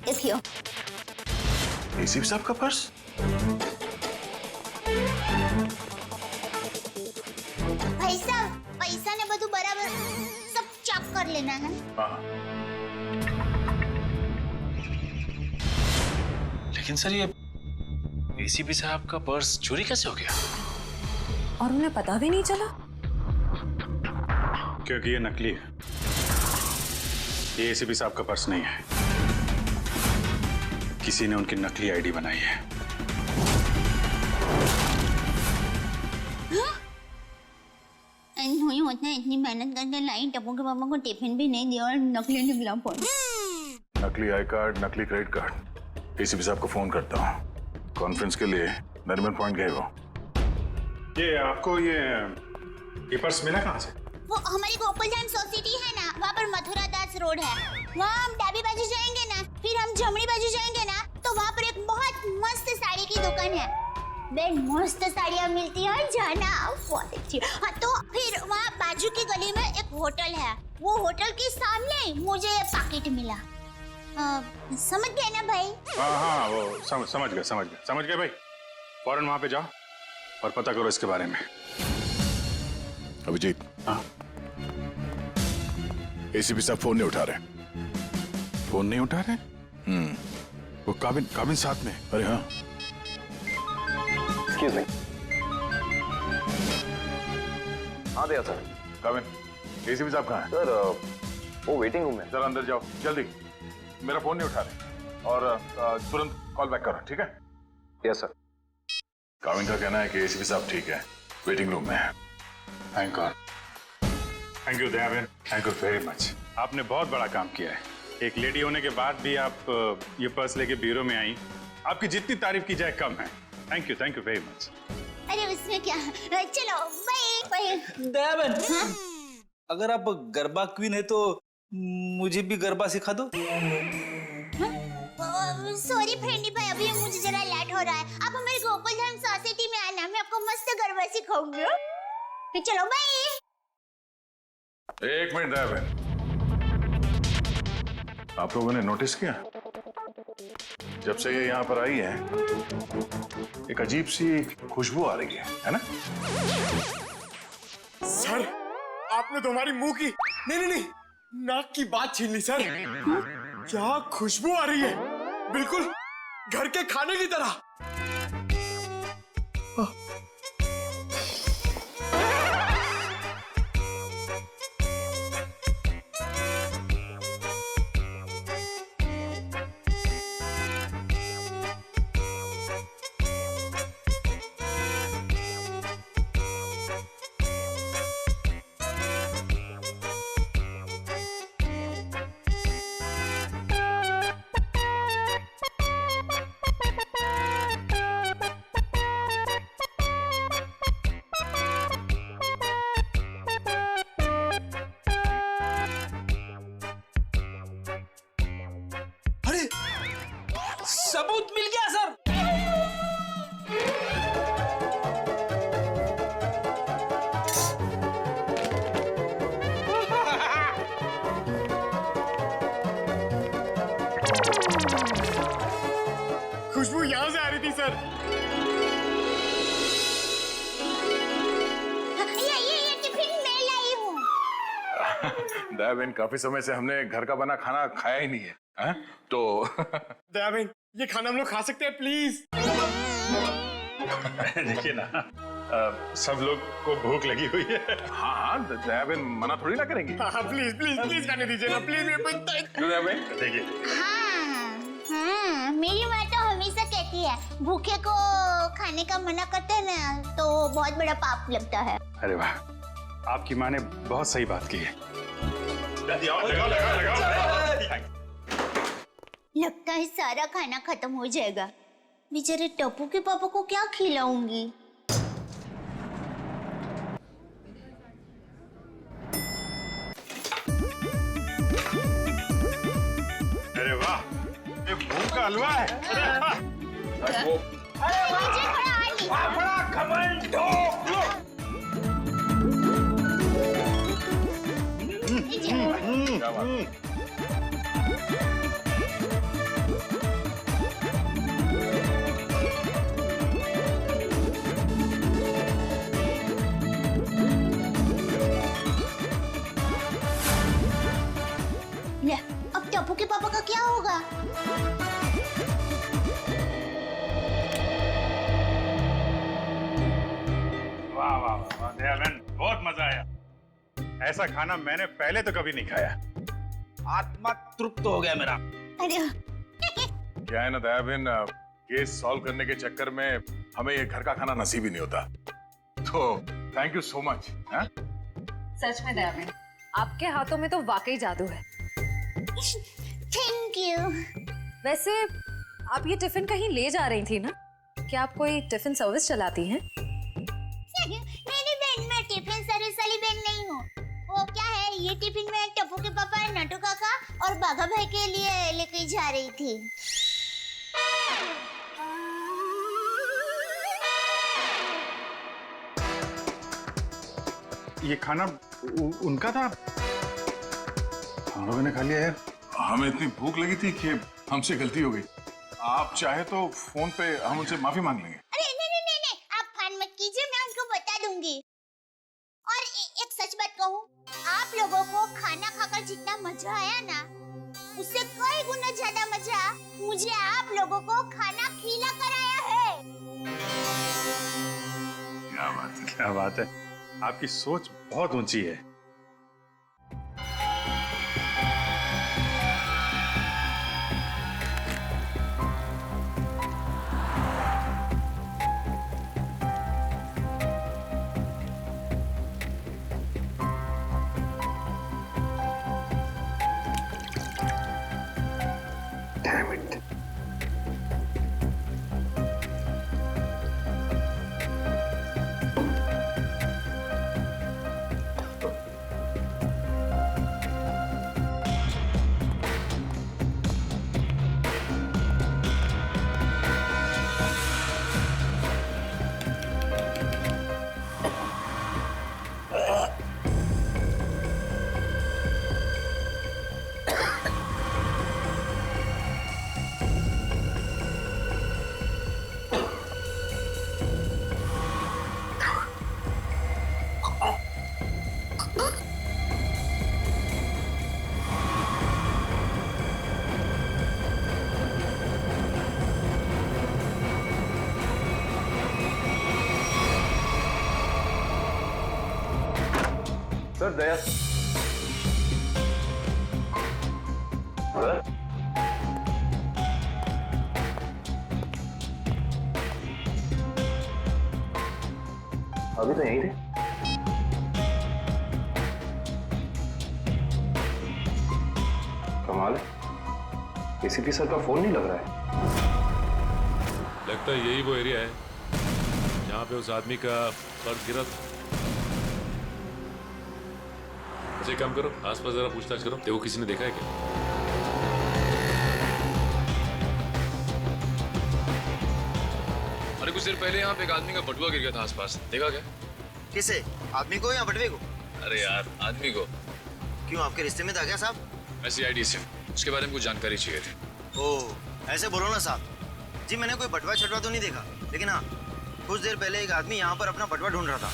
देखियो। ACP साहब का पर्स? भाई साहब, पैसा ने બધું बराबर सब चेक कर लेना है। लेकिन सर, ये ACP साहब का पर्स चोरी कैसे हो गया? और उन्हें पता भी नहीं चला? क्योंकि ये नकली है। ये ACP साहब का पर्स नहीं है। किसी ने उनकी नकली आईडी बनाई है। नहीं होता है, इतनी मेहनत करके लाई, टप्पू के पापा को टिफिन भी नहीं दिया और नकली निकला फोन। नकली आई कार्ड, नकली क्रेडिट कार्ड। ACP साहब को फोन करता हूँ। कॉन्फ्रेंस के लिए नरीमन पॉइंट गए वो। ये आपको ये पर्स मिला कहाँ से? वो हमारी गोकुल धाम सोसाइटी है ना, वहाँ पर मथुरा दास रोड है। वहाँ हम डाबी बाजू जाएंगे ना, फिर हम जमनी बाजू जाएंगे ना, तो वहाँ पर एक बहुत मस्त साड़ी की दुकान है। बेन मस्त साड़ियाँ मिलती है, जाना बहुत अच्छी। हाँ, तो फिर वहाँ बाजू की गली में एक होटल है। वो होटल के सामने मुझे पैकेट मिला। समझ गए ना भाई? हाँ, वो समझ गए भाई। फौरन वहाँ पे जाओ और पता करो इसके बारे में। अभिजीत। हाँ? ACP साहब फोन नहीं उठा रहे। फोन नहीं उठा रहे? वो काबिन साथ में। अरे हाँ। Excuse me. हाँ दया सर। काबिन। ACP साहब कहाँ हैं? सर वो वेटिंग रूम में। जरा अंदर जाओ जल्दी। मेरा फोन नहीं उठा रहे और तुरंत कॉल बैक करो, ठीक है? Yes sir. काविन का कहना है कि एसीपी साहब ठीक है, वेटिंग रूम में है। Thank God. Thank you Dayaben, thank you very much. आपने बहुत बड़ा काम किया है। एक लेडी होने के बाद भी आप ये पर्स लेके ब्यूरो में आई। आपकी जितनी तारीफ की जाए कम है। Thank you very much. अरे उसमें क्या, चलो बाय। दयाबेन, अगर आप गरबा क्वीन है तो मुझे भी गरबा सिखा दो। सॉरी फ्रेंडी भाई, अभी मुझे जरा लेट हो रहा है। आप हमारे गोकुल धर्म सोसाइटी में आना, मैं आपको मस्त गरबा सिखाऊंगी। तो चलो बाय। एक मिनट दयाबेन, आप लोगों ने नोटिस किया जब से ये यहाँ पर आई है एक अजीब सी खुशबू आ रही है ना? सर आपने तो हमारी मुंह की नहीं नाक की बात छीन ली सर। क्या खुशबू आ रही है, बिल्कुल घर के खाने की तरह। सबूत मिल गया सर। खुशबू यहाँ से आ रही थी सर। ये टिफिन मैं लाई हूँ। दयाबेन, काफी समय से हमने घर का बना खाना खाया ही नहीं है, है? तो दयाबेन, ये खाना हम लोग खा सकते हैं प्लीज? देखिए ना, सब लोग को भूख लगी हुई है। हाँ, दयाबेन मना थोड़ी ना करेंगी। हाँ प्लीज खाने दीजिए ना प्लीज। दयाबेन देखिए, हाँ, मेरी माँ तो हमेशा कहती है भूखे को खाने का मना करते हैं ना तो बहुत बड़ा पाप लगता है। अरे वाह, आपकी माँ ने बहुत सही बात की है। लगता है सारा खाना खत्म हो जाएगा। बेचारे टप्पू के पापा को क्या खिलाऊंगी? अरे वाह, ये भूख का हलवा है। बड़ा घमंड अब टप्पू के पापा का क्या होगा? वाह वाह वाह दयाबेन, बहुत मजा आया। ऐसा खाना मैंने पहले तो कभी नहीं खाया। आत्मा तृप्त हो गया मेरा। क्या है ना दयाबेन, केस सॉल्व करने के चक्कर में हमें ये घर का खाना नसीब ही नहीं होता। तो थैंक यू सो मच। सच में दयाबेन, आपके हाथों में तो वाकई जादू है। Thank you. वैसे आप ये टिफिन कहीं ले जा रही थी ना? क्या आप कोई टिफिन सर्विस चलाती हैं? मेरी बहन, मैं टिफिन सर्विस वाली बहन नहीं हूँ। वो क्या है, ये टिफिन में टप्पू के पापा, नटू काका और बाघा भाई के लिए लेके जा रही थी। ये खाना उनका था? हम लोगों ने खा लिया यार। हमें इतनी भूख लगी थी कि हमसे गलती हो गई। आप चाहे तो फोन पे हम उनसे माफी मांग लेंगे। अरे नहीं, आप फान मत कीजिए, मैं उनको बता दूंगी। और एक सच बात कहूँ, आप लोगों को खाना खाकर जितना मजा आया ना, उससे कई गुना ज्यादा मजा मुझे आप लोगों को खाना खिला कर आया है। क्या बात है, क्या बात है। आपकी सोच बहुत ऊंची है। सर दया सर अभी तो यहीं थे। कमाल है, एसीपी सर का फोन नहीं लग रहा है। लगता है यही वो एरिया है जहाँ पे उस आदमी का पर्स गिरा था। अच्छा एक काम करो, आसपास जरा पूछताछ करो, देखो किसी ने देखा है क्या। अरे कुछ देर पहले यहाँ पे एक आदमी का बटुआ गिर गया था आसपास, देखा क्या? किसे? आदमी को या बटवे को? अरे यार आदमी को। क्यों, आपके रिश्ते में था क्या साहब? मैं सीआईडी से, उसके बारे में कुछ जानकारी चाहिए थी। ओह ऐसे बोलो ना साहब जी, मैंने कोई बटवा छटवा तो नहीं देखा, लेकिन हाँ कुछ देर पहले एक आदमी यहाँ पर अपना बटवा ढूंढ रहा था।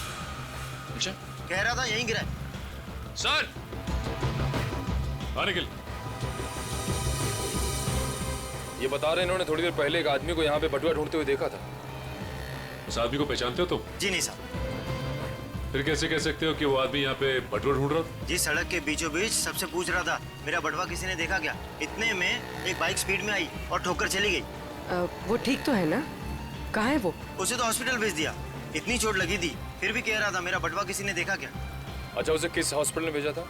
अच्छा, कह रहा था यहीं गिरा है। सर निखिल, ये बता रहे इन्होंने थोड़ी देर पहले एक आदमी को यहाँ पे बटुआ ढूंढते हुए देखा था। उस आदमी को पहचानते हो तुम? जी नहीं साहब। फिर कैसे कह सकते हो कि वो आदमी यहाँ पे बटुआ ढूंढ रहा था? जी सड़क के बीचों बीच सबसे पूछ रहा था मेरा बटवा किसी ने देखा क्या। इतने में एक बाइक स्पीड में आई और ठोकर चली गई। वो ठीक तो है ना? कहाँ है वो? उसे तो हॉस्पिटल भेज दिया, इतनी चोट लगी थी, फिर भी कह रहा था मेरा बटवा किसी ने देखा क्या। अच्छा, उसे किस हॉस्पिटल में भेजा था?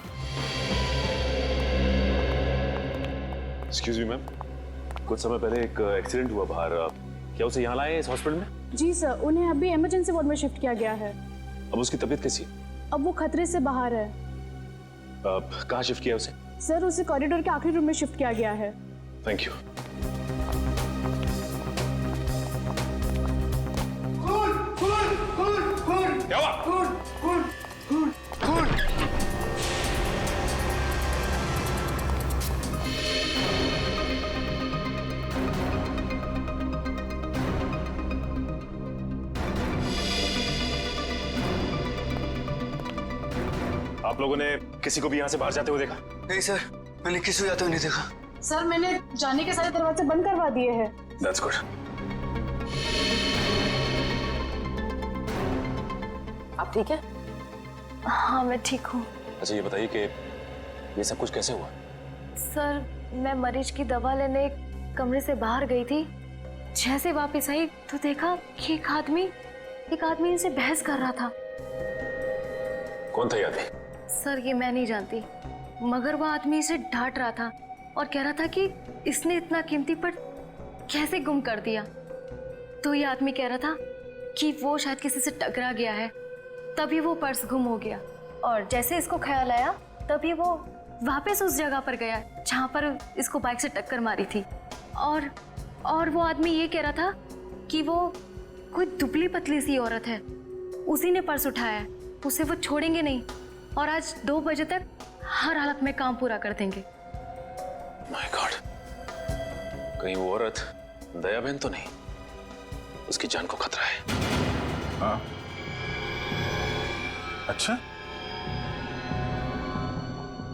एक्सक्यूज मी मैम, कुछ समय पहले एक एक्सीडेंट हुआ बाहर, क्या उसे यहाँ लाए इस हॉस्पिटल में? जी सर, उन्हें अभी इमरजेंसी वार्ड में शिफ्ट किया गया है। अब उसकी तबीयत कैसी है? अब वो खतरे से बाहर है। कहाँ शिफ्ट किया उसे? सर उसे कॉरिडोर के आखिरी रूम में शिफ्ट किया गया है। Thank you. क्या हुआ? आप लोगों ने किसी को भी यहाँ से बाहर जाते हुए देखा? नहीं सर, मैंने किसी को जाते हुए नहीं देखा। सर मैंने जाने के सारे दरवाजे बंद करवा दिए हैं। That's good. आप ठीक है? हाँ मैं ठीक हूँ। अच्छा ये बताइए कि ये सब कुछ कैसे हुआ? सर मैं मरीज की दवा लेने कमरे से बाहर गई थी, जैसे वापस आई तो देखा कि एक आदमी इनसे बहस कर रहा था। कौन था ये आदमी? सर ये मैं नहीं जानती, मगर वो आदमी इसे डांट रहा था और कह रहा था कि इसने इतना कीमती पर्स कैसे गुम कर दिया। तो ये आदमी कह रहा था कि वो शायद किसी से टकरा गया है, तभी वो पर्स गुम हो गया। और जैसे इसको ख्याल आया तभी वो वापस उस जगह पर गया जहाँ पर इसको बाइक से टक्कर मारी थी। और वो आदमी ये कह रहा था कि वो कोई दुबली पतली सी औरत है, उसी ने पर्स उठाया है, उसे वो छोड़ेंगे नहीं और आज 2 बजे तक हर हालत में काम पूरा कर देंगे। माय गॉड, कहीं वो औरत दया बहन तो नहीं? उसकी जान को खतरा है। हाँ अच्छा,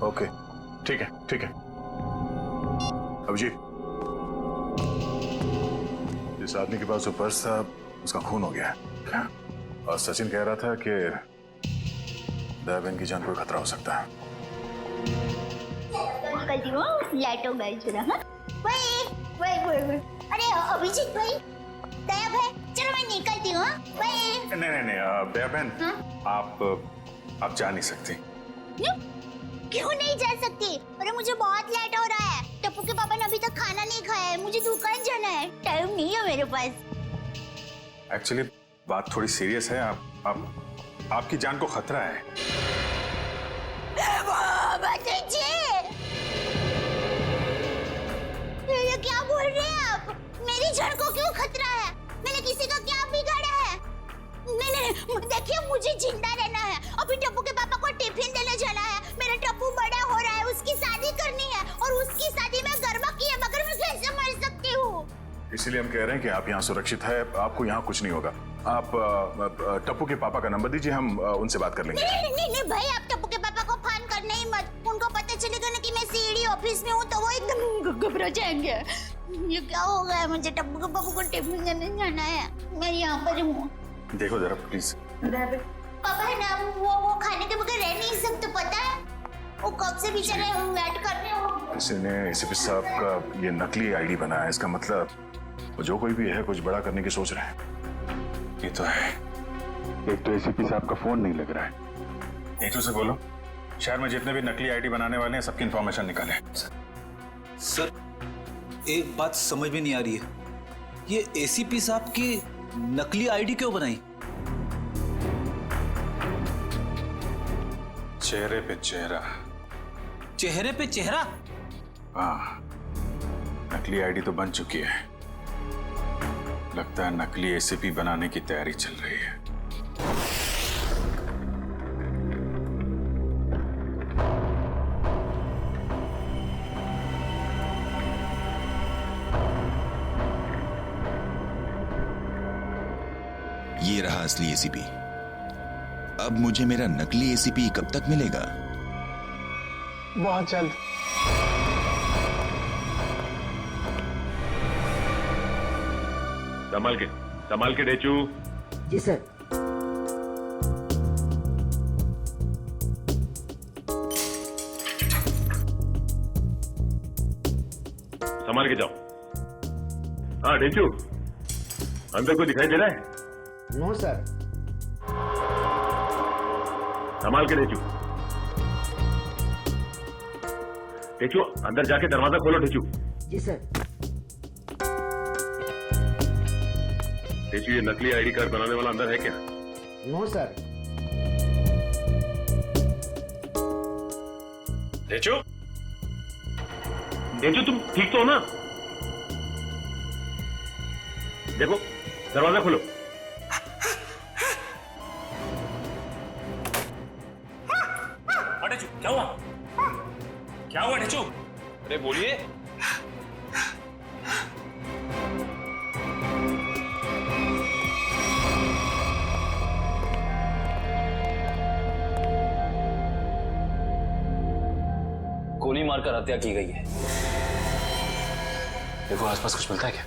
ओके ठीक है। अभिजीत, जिस आदमी के पास वो पर्स था उसका खून हो गया है क्या? और सचिन कह रहा था कि दया बहन की जान को खतरा हो सकता है। निकलती हूँ, लाइटों गई जरा। हाँ वही। अरे अभिजीत भाई, दया भाई, चलो मैं निकलती हूँ। नहीं दया बहन, आप जा नहीं सकती। क्यों नहीं जा सकती? अरे मुझे बहुत लेट हो रहा है, टप्पू के पापा ने अभी तक खाना नहीं खाया है, मुझे दुकान जाना है, टाइम नहीं है मेरे पास। एक्चुअली बात थोड़ी सीरियस है, आपकी जान को खतरा है। ये क्या बोल रहे हैं आप? मेरी जान को क्यों खतरा है? मैंने किसी का क्या बिगाड़ा है? मैंने देखिए, मुझे जिंदा रहना है। अभी टप्पू के पापा को टिफिन देने जाना है, मेरा टप्पू बड़ा हो रहा है, उसकी शादी करनी है और उसकी शादी में गरबा की है, मगर मैं कैसे मर सकती हूँ? इसीलिए हम कह रहे हैं कि आप यहाँ सुरक्षित है, आपको यहाँ कुछ नहीं होगा। आप टप्पू के पापा का नंबर दीजिए, हम उनसे बात कर लेंगे। नहीं भाई, आप टप्पू के पापा को फोन करने ही मत। उनको पता चलेगा ना कि मैं सीडी ऑफिस में हूँ तो वो एकदम घबरा जाएंगे। ये क्या हो गया? मुझे टप्पू के पापा को टिफिन देने जाना है, मैं यहाँ पर हूँ। देखो जरा प्लीज। पापा है ना, वो खाने के बगैर रह नहीं सकते, पता है? वो कब से बेचारे वेट कर रहे हो। किसी ने एसीपी साहब का ये नकली आईडी बनाया, इसका मतलब वो जो कोई भी है कुछ बड़ा करने की सोच रहे हैं। ये तो है, एक तो एसीपी साहब का फोन नहीं लग रहा है। नीतू से बोलो शहर में जितने भी नकली आईडी बनाने वाले हैं सबकी इंफॉर्मेशन निकालें। सर एक बात समझ में नहीं आ रही है, ये एसीपी साहब की नकली आईडी क्यों बनाई? चेहरे पे चेहरा। चेहरे पे चेहरा? हाँ, नकली आईडी तो बन चुकी है, लगता है नकली एसीपी बनाने की तैयारी चल रही है। ये रहा असली एसीपी। अब मुझे मेरा नकली एसीपी कब तक मिलेगा? बहुत जल्द। संभाल के डेचू। जी सर। संभाल के जाओ। हाँ डेचू, अंदर कोई दिखाई दे रहा है? No sir. संभाल के डेचू। डेचू अंदर जाके दरवाजा खोलो डेचू। जी सर। डेचू ये नकली आईडी कार्ड बनाने वाला अंदर है क्या? No sir. डेचू, डेचू तुम ठीक तो हो ना? देखो दरवाजा खोलो। क्या हुआ? क्या हुआ डेचू? अरे बोलिए। गोली मारकर हत्या की गई है। देखो आसपास कुछ मिलता है क्या?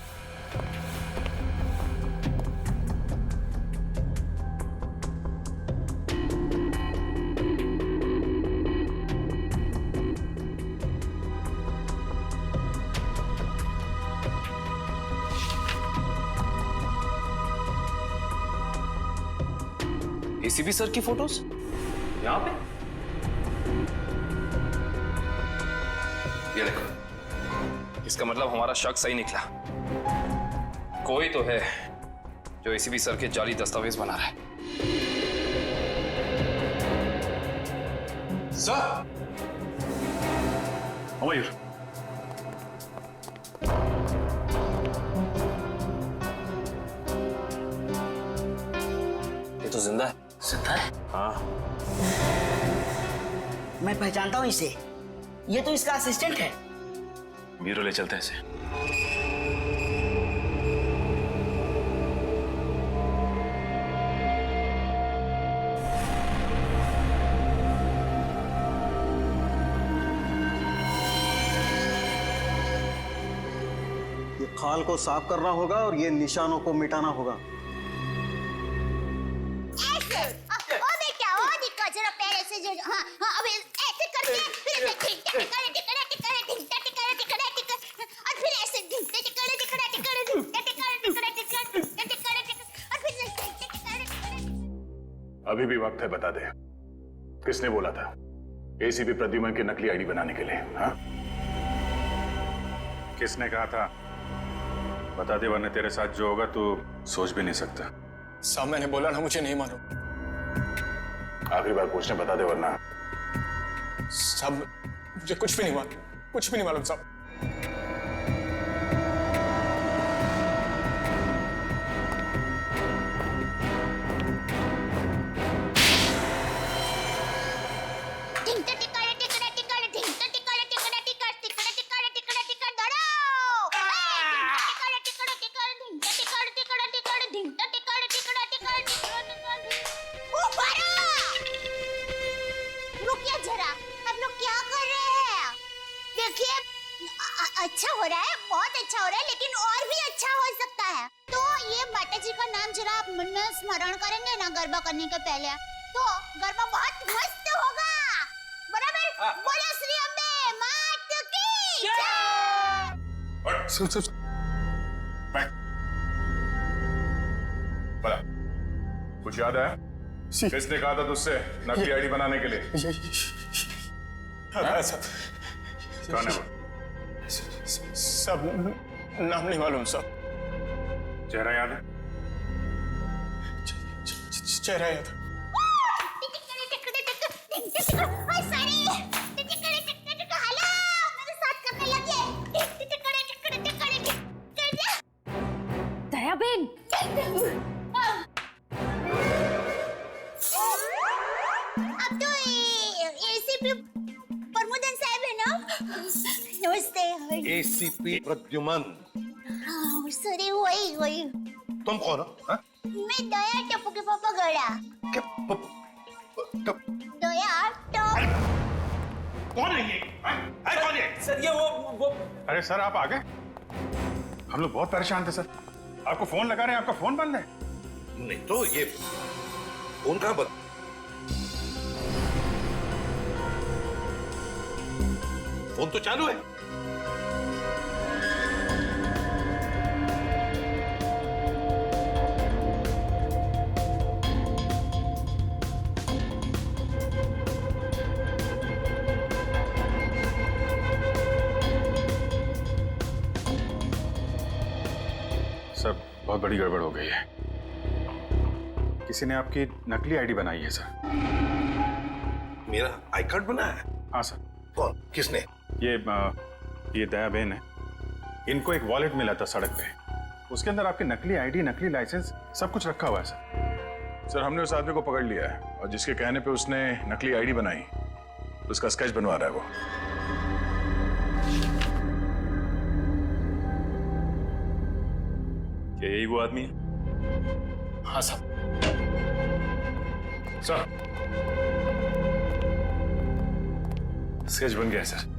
एसीपी सर की फोटोज यहाँ पे? ये देखो, इसका मतलब हमारा शक सही निकला। कोई तो है जो एसीपी सर के जाली दस्तावेज बना रहा है। सर, मयूर, ये तो जिंदा है। जिंदा है? हाँ। मैं पहचानता हूँ इसे, ये तो इसका असिस्टेंट है। ब्यूरो ले चलते हैं इसे। ये खाल को साफ करना होगा और ये निशानों को मिटाना होगा। अभी भी वक्त है, बता दे किसने बोला था एसीपी प्रद्युमन की नकली आईडी बनाने के लिए? हाँ, किसने कहा था? बता दे वरना तेरे साथ जो होगा तू सोच भी नहीं सकता। साहब मैंने बोला ना, मुझे नहीं मालूम। आखिरी बार पूछने, बता दे वरना। साहब मुझे कुछ भी नहीं मालूम, कुछ भी नहीं मालूम साहब। अच्छा हो रहा है, बहुत अच्छा हो रहा है, लेकिन और भी अच्छा हो सकता है। तो ये माता जी का नाम जरा आप मन में स्मरण करेंगे ना गरबा करने के पहले, तो गरबा बहुत मस्त होगा। बराबर? बोलो श्री अम्बे मात की जय। सुन बोला, कुछ याद है? किसने कहा था तुझसे नकली आईडी बनाने के लिए? कौन है वो? सब नाम नहीं मालूम सब। चेहरा याद है? चेहरा याद है। दयाबेन, अब तो एसीपी प्रमोदन साहब है ना? नमस्ते। एसीपी प्रद्युमन। सॉरी, वही। तुम कौन हो? हाँ? मैं दया टप्पू के पापा गड़ा। दया टप। कौन है ये? कौन है? सर ये वो अरे सर आप आ गए? हम लोग बहुत परेशान थे सर। आपको फोन लगा रहे हैं, आपका फोन बंद है। नहीं तो ये फोन कहाँ बंद? फोन तो चालू है। सर बहुत बड़ी गड़बड़ हो गई है। किसी ने आपकी नकली आईडी बनाई है सर। मेरा आई कार्ड बना है? हाँ सर। कौन? किसने? ये दया बहन है। इनको एक वॉलेट मिला था सड़क पे, उसके अंदर आपकी नकली आईडी, नकली लाइसेंस सब कुछ रखा हुआ है सर। सर हमने उस आदमी को पकड़ लिया है और जिसके कहने पे उसने नकली आईडी बनाई, उसका स्केच बनवा रहा है वो। क्या यही वो आदमी है? हाँ सर। सर स्केच बन गया है सर।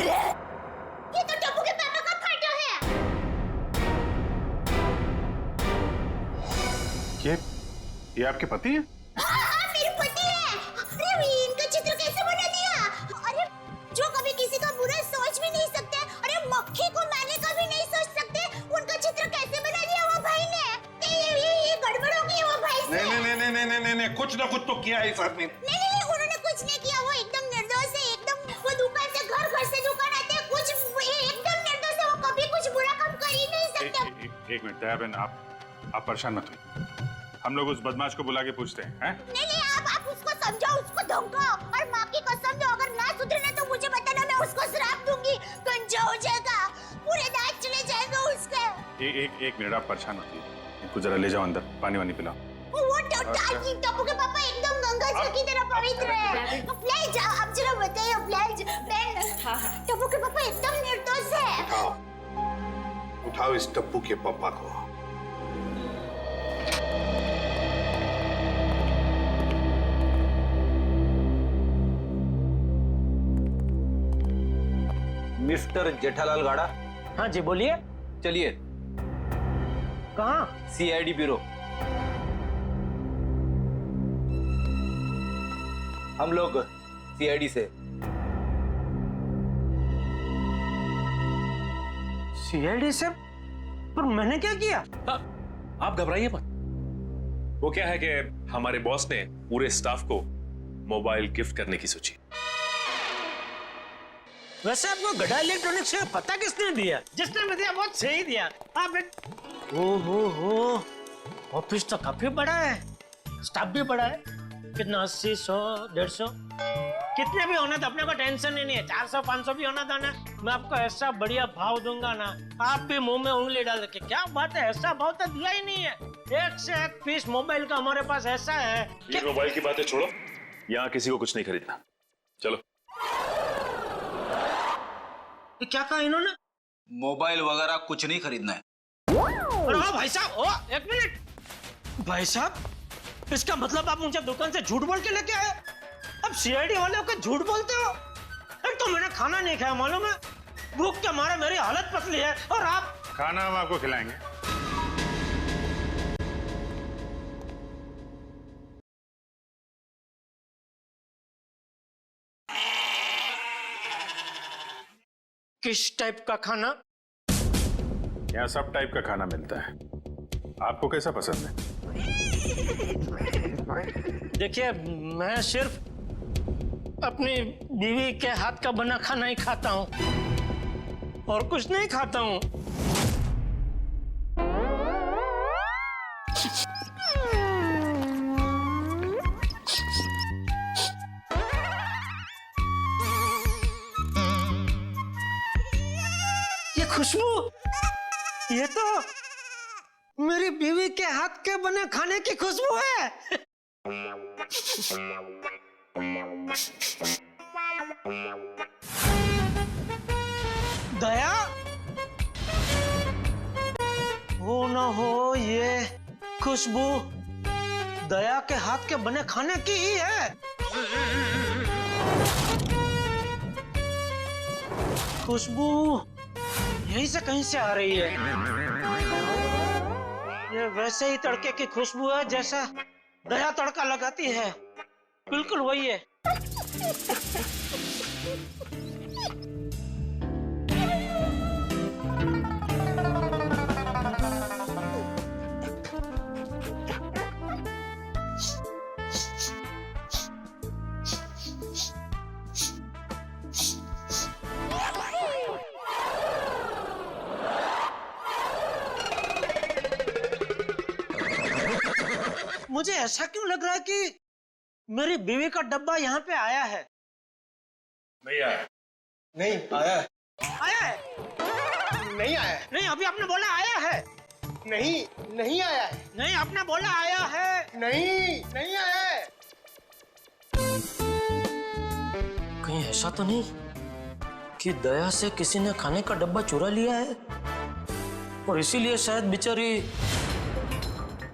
ये तो टप्पू के पापा का फोटो है। ये आपके पति हैं? हाँ, मेरे पति है। अरे इनका चित्र कैसे बना दिया? अरे जो कभी किसी का बुरा सोच भी नहीं सकते, अरे मक्खी को मारने का भी नहीं सोच सकते, उनका चित्र कैसे बना दिया वो भाई ने? ये गड़बड़ हो गई वो भाई से। नहीं, कुछ ना कुछ तो किया है इस आदमी ने। नहीं, उन्होंने कुछ नहीं किया। वो एकदम निर्दोष है, एकदम। वो दुकान से घर से दुकान आते हैं, कुछ एकदम निर्दोष है। वो कभी कुछ बुरा काम कर ही नहीं सकते। एक मिनट दया बहन, आप परेशान मत होइए। हम लोग उस बदमाश को बुला के पूछते हैं। नहीं, आप उसको समझाओ, उसको धमकाओ, और माँ की कसम दो, अगर ना सुधरे ना तो मुझे बताना, मैं उसको श्राप दूंगी। गंजा हो जाएगा, पूरे दांत चले जाएंगे उसके। एक मिनट, आप परेशान मत होइए। इनको जरा ले जाओ अंदर, पानी वानी पिलाओ। वो टप्पू के पापा एकदम गंगा जल की तरह पवित्र है। प्लीज आप जरा बताइए प्लीज। बहन, टप्पू के पापा एकदम निर्दोष है। उठाओ इस टप्पू के पापा को। मिस्टर जेठालाल गाड़ा। हाँ जी बोलिए। चलिए। कहाँ? CID bureau. हम लोग सीआईडी से। सीआईडी से? पर मैंने क्या किया? आप घबराइए मत। वो क्या है कि हमारे बॉस ने पूरे स्टाफ को मोबाइल गिफ्ट करने की सोची। वैसे आपको गड़ा इलेक्ट्रॉनिक्स का पता किसने दिया? जिसने भी दिया बहुत सही दिया। आप ओहो, ऑफिस तो काफी बड़ा है, स्टाफ भी बड़ा है। कितना 80, 100, 150 कितने भी होना तो अपने को टेंशन ही नहीं है। 400, 500 भी होना था ना, मैं आपको ऐसा बढ़िया भाव दूंगा ना, आप भी मुंह में उंगली डाल के। क्या बात है, ऐसा भाव तो दिया ही नहीं है। एक से एक पीस मोबाइल का हमारे पास ऐसा है। ये मोबाइल की बातें छोड़ो, यहाँ किसी को कुछ नहीं खरीदना। चलो। क्या कहा इन्होंने? मोबाइल वगैरह कुछ नहीं खरीदना है। अरे भाई साहब, एक मिनट। भाई साहब, इसका मतलब आप मुझे दुकान से झूठ बोल के लेके आए? अब सीआईडी वाले को झूठ बोलते हो? एक तो मैंने खाना नहीं खाया मालूम है, भूख के मारे मेरी हालत पतली है और आप। खाना हम आपको खिलाएंगे। किस टाइप का खाना? यहाँ सब टाइप का खाना मिलता है, आपको कैसा पसंद है? देखिए, मैं सिर्फ अपनी बीवी के हाथ का बना खाना ही खाता हूँ और कुछ नहीं खाता हूँ। ये खुशबू, ये तो मेरी बीवी के हाथ के बने खाने की खुशबू है। दया, हो ना हो ये खुशबू दया के हाथ के बने खाने की ही है। खुशबू यहीं से कहीं से आ रही है। ये वैसे ही तड़के की खुशबू है जैसा दया तड़का लगाती है, बिल्कुल वही है। मुझे ऐसा क्यों लग रहा है कि मेरी बीवी का डब्बा यहाँ पे आया है? नहीं आया। नहीं आया है। आया है? नहीं आया है। नहीं, अभी आपने बोला आया है। नहीं, नहीं आया है। नहीं, आपने बोला आया है। नहीं, नहीं आया है। कहीं ऐसा तो नहीं कि दया से किसी ने खाने का डब्बा चुरा लिया है और इसीलिए शायद बेचारी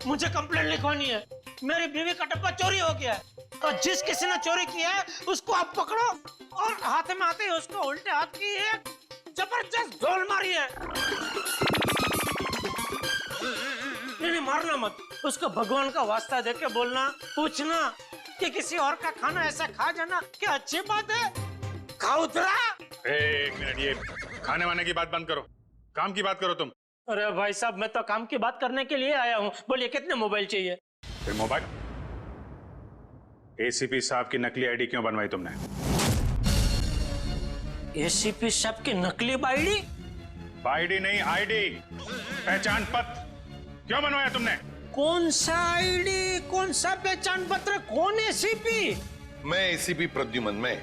मुझे कंप्लेंट लिखवानी है। मेरी बीवी का डब्बा चोरी हो गया है और जिस किसी ने चोरी किया है उसको आप पकड़ो और हाथ में आते ही उसको उल्टे हाथ की एक जबरदस्त ढोल मारी है। नहीं, मारना मत, उसको भगवान का वास्ता देके बोलना, पूछना कि किसी और का खाना ऐसा खा जाना क्या अच्छी बात है? खाउतरा। एक मिनट, ये खाने वाने की बात बंद करो, काम की बात करो तुम। अरे भाई साहब, मैं तो काम की बात करने के लिए आया हूँ। बोलिए कितने मोबाइल चाहिए? फिर मोबाइल? एसीपी साहब की नकली आईडी क्यों बनवाई तुमने? एसीपी साहब की नकली आईडी? आईडी नहीं, आईडी, पहचान पत्र क्यों बनवाया तुमने? कौन सा आईडी, कौन सा पहचान पत्र, कौन एसीपी? मैं एसीपी प्रद्युमन। मैं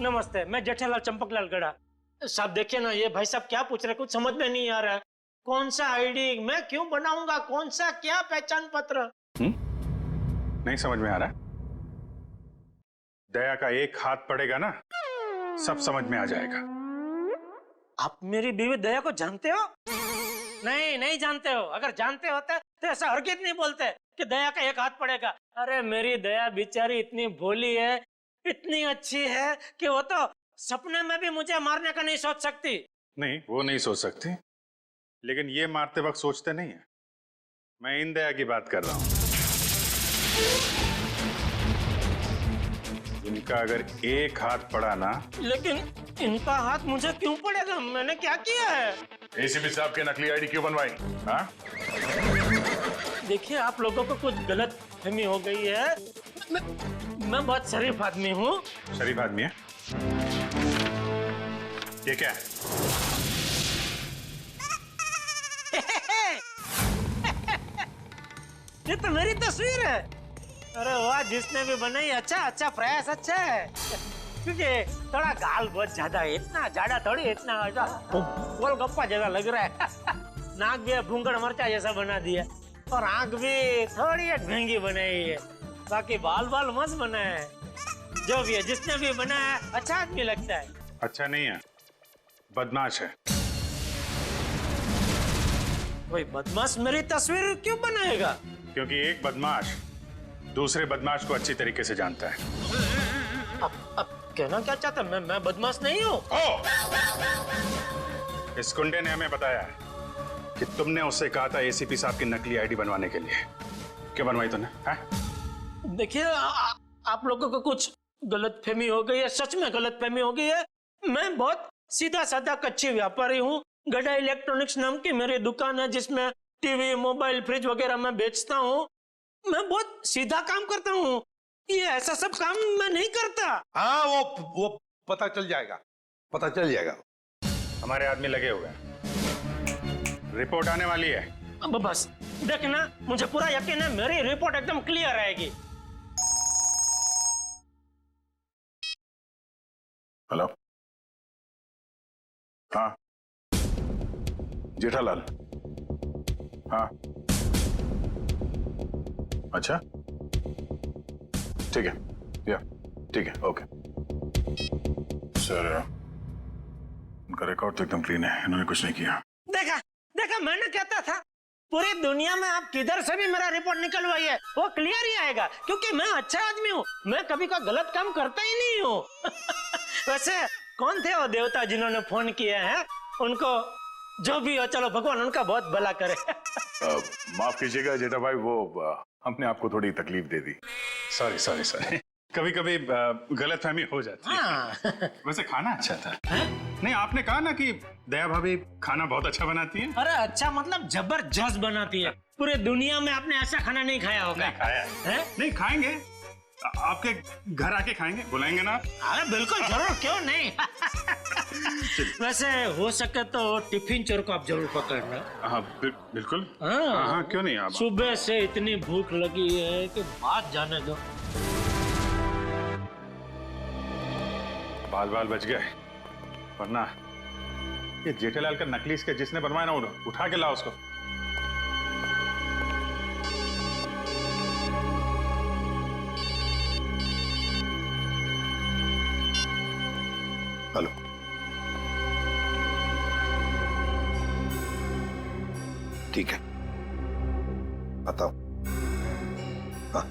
नमस्ते, मैं जेठालाल चंपकलाल गड़ा। साहब देखिए ना, ये भाई साहब क्या पूछ रहे, कुछ समझ में नहीं आ रहा है। कौन सा आईडी मैं क्यों बनाऊंगा, कौन सा क्या पहचान पत्र? नहीं समझ में आ रहा? दया का एक हाथ पड़ेगा ना, सब समझ में आ जाएगा। आप मेरी बीवी दया को जानते हो? नहीं, नहीं जानते हो। अगर जानते होते तो ऐसा हरगिज़ नहीं बोलते कि दया का एक हाथ पड़ेगा। अरे मेरी दया बेचारी इतनी भोली है, इतनी अच्छी है कि वो तो सपने में भी मुझे मारने का नहीं सोच सकती। नहीं, वो नहीं सोच सकती, लेकिन ये मारते वक्त सोचते नहीं है। मैं इन दया की बात कर रहा हूं। इनका अगर एक हाथ पड़ा ना। लेकिन इनका हाथ मुझे क्यों पड़ेगा? मैंने क्या किया है? एसीपी साहब की नकली आईडी क्यों बनवाई? हाँ? देखिए, आप लोगों को कुछ गलत फहमी हो गई है। मैं बहुत शरीफ आदमी हूँ। शरीफ आदमी है? ये क्या है? ये तो मेरी तस्वीर है। अरे वाह, जिसने भी बनाई अच्छा प्रयास अच्छा है। क्योंकि थोड़ा गाल बहुत ज्यादा है, इतना ज्यादा थोड़ी, इतना गोलगप्पा जैसा लग रहा है। नाक भी भूंगड़ मरचा जैसा बना दिया और आंख भी थोड़ी महंगी बनाई है। बाकी बाल मस्त बना है। जो भी है, जिसने भी बनाया है, अच्छा आदमी लगता है। अच्छा नहीं है, बदमाश है। कोई बदमाश मेरी तस्वीर क्यों बनाएगा? क्योंकि एक बदमाश दूसरे बदमाश को अच्छी तरीके से जानता है। अब कहना क्या चाहता? मैं बदमाश नहीं हूँ। इस गुंडे ने हमें बताया कि तुमने उससे कहा था एसीपी साहब की नकली आईडी बनवाने के लिए। क्यों बनवाई तूने? देखिए आप लोगों को कुछ गलतफहमी हो गई है, सच में गलतफहमी हो गई है। मैं बहुत सीधा साधा कच्ची व्यापारी हूँ। गड़ा इलेक्ट्रॉनिक्स नाम की मेरी दुकान है जिसमें टीवी, मोबाइल, फ्रिज वगैरह मैं बेचता हूँ। मैं बहुत सीधा काम करता हूँ, ये ऐसा सब काम मैं नहीं करता। हाँ वो पता चल जाएगा, पता चल जाएगा। हमारे आदमी लगे हुए हैं, रिपोर्ट आने वाली है। अब बस देखना, मुझे पूरा यकीन है मेरी रिपोर्ट एकदम क्लियर आएगी। हेलो, हाँ जेठालाल, हाँ अच्छा ठीक है, या ठीक है, ओके सर। उनका रिकॉर्ड तो एकदम क्लीन है, इन्होंने कुछ नहीं किया। देखा देखा, मैंने कहता था पूरी दुनिया में आप किधर से भी मेरा रिपोर्ट निकलवाइए वो क्लियर ही आएगा, क्योंकि मैं अच्छा आदमी हूँ, मैं कभी कोई गलत काम करता ही नहीं हूँ। वैसे कौन थे वो देवता जिन्होंने फोन किया है? उनको जो भी हो, चलो भगवान उनका बहुत भला करे। माफ कीजिएगा जेठा भाई, वो हमने आपको थोड़ी तकलीफ दे दी। सॉरी सॉरी सॉरी, कभी कभी गलतफहमी हो जाती है। वैसे खाना अच्छा था। नहीं, आपने कहा ना कि दया भाभी खाना बहुत अच्छा बनाती है। अरे अच्छा मतलब जबरदस्त बनाती है, पूरे दुनिया में आपने ऐसा खाना नहीं खाया होगा। नहीं खाया है? नहीं खाएंगे, आपके घर आके खाएंगे, बुलाएंगे ना? अरे बिल्कुल जरूर, क्यों नहीं। वैसे हो सके तो टिफिन चोर को आप जरूर पकड़ना। हाँ बिल्कुल, हाँ क्यों नहीं। आप सुबह से इतनी भूख लगी है कि बात जाने दो। बाल बच गए, वरना ये जेठालाल का नकली इसके जिसने बनवाया ना, उठा के लाओ उसको। हेलो, ठीक है, बताओ। हाँ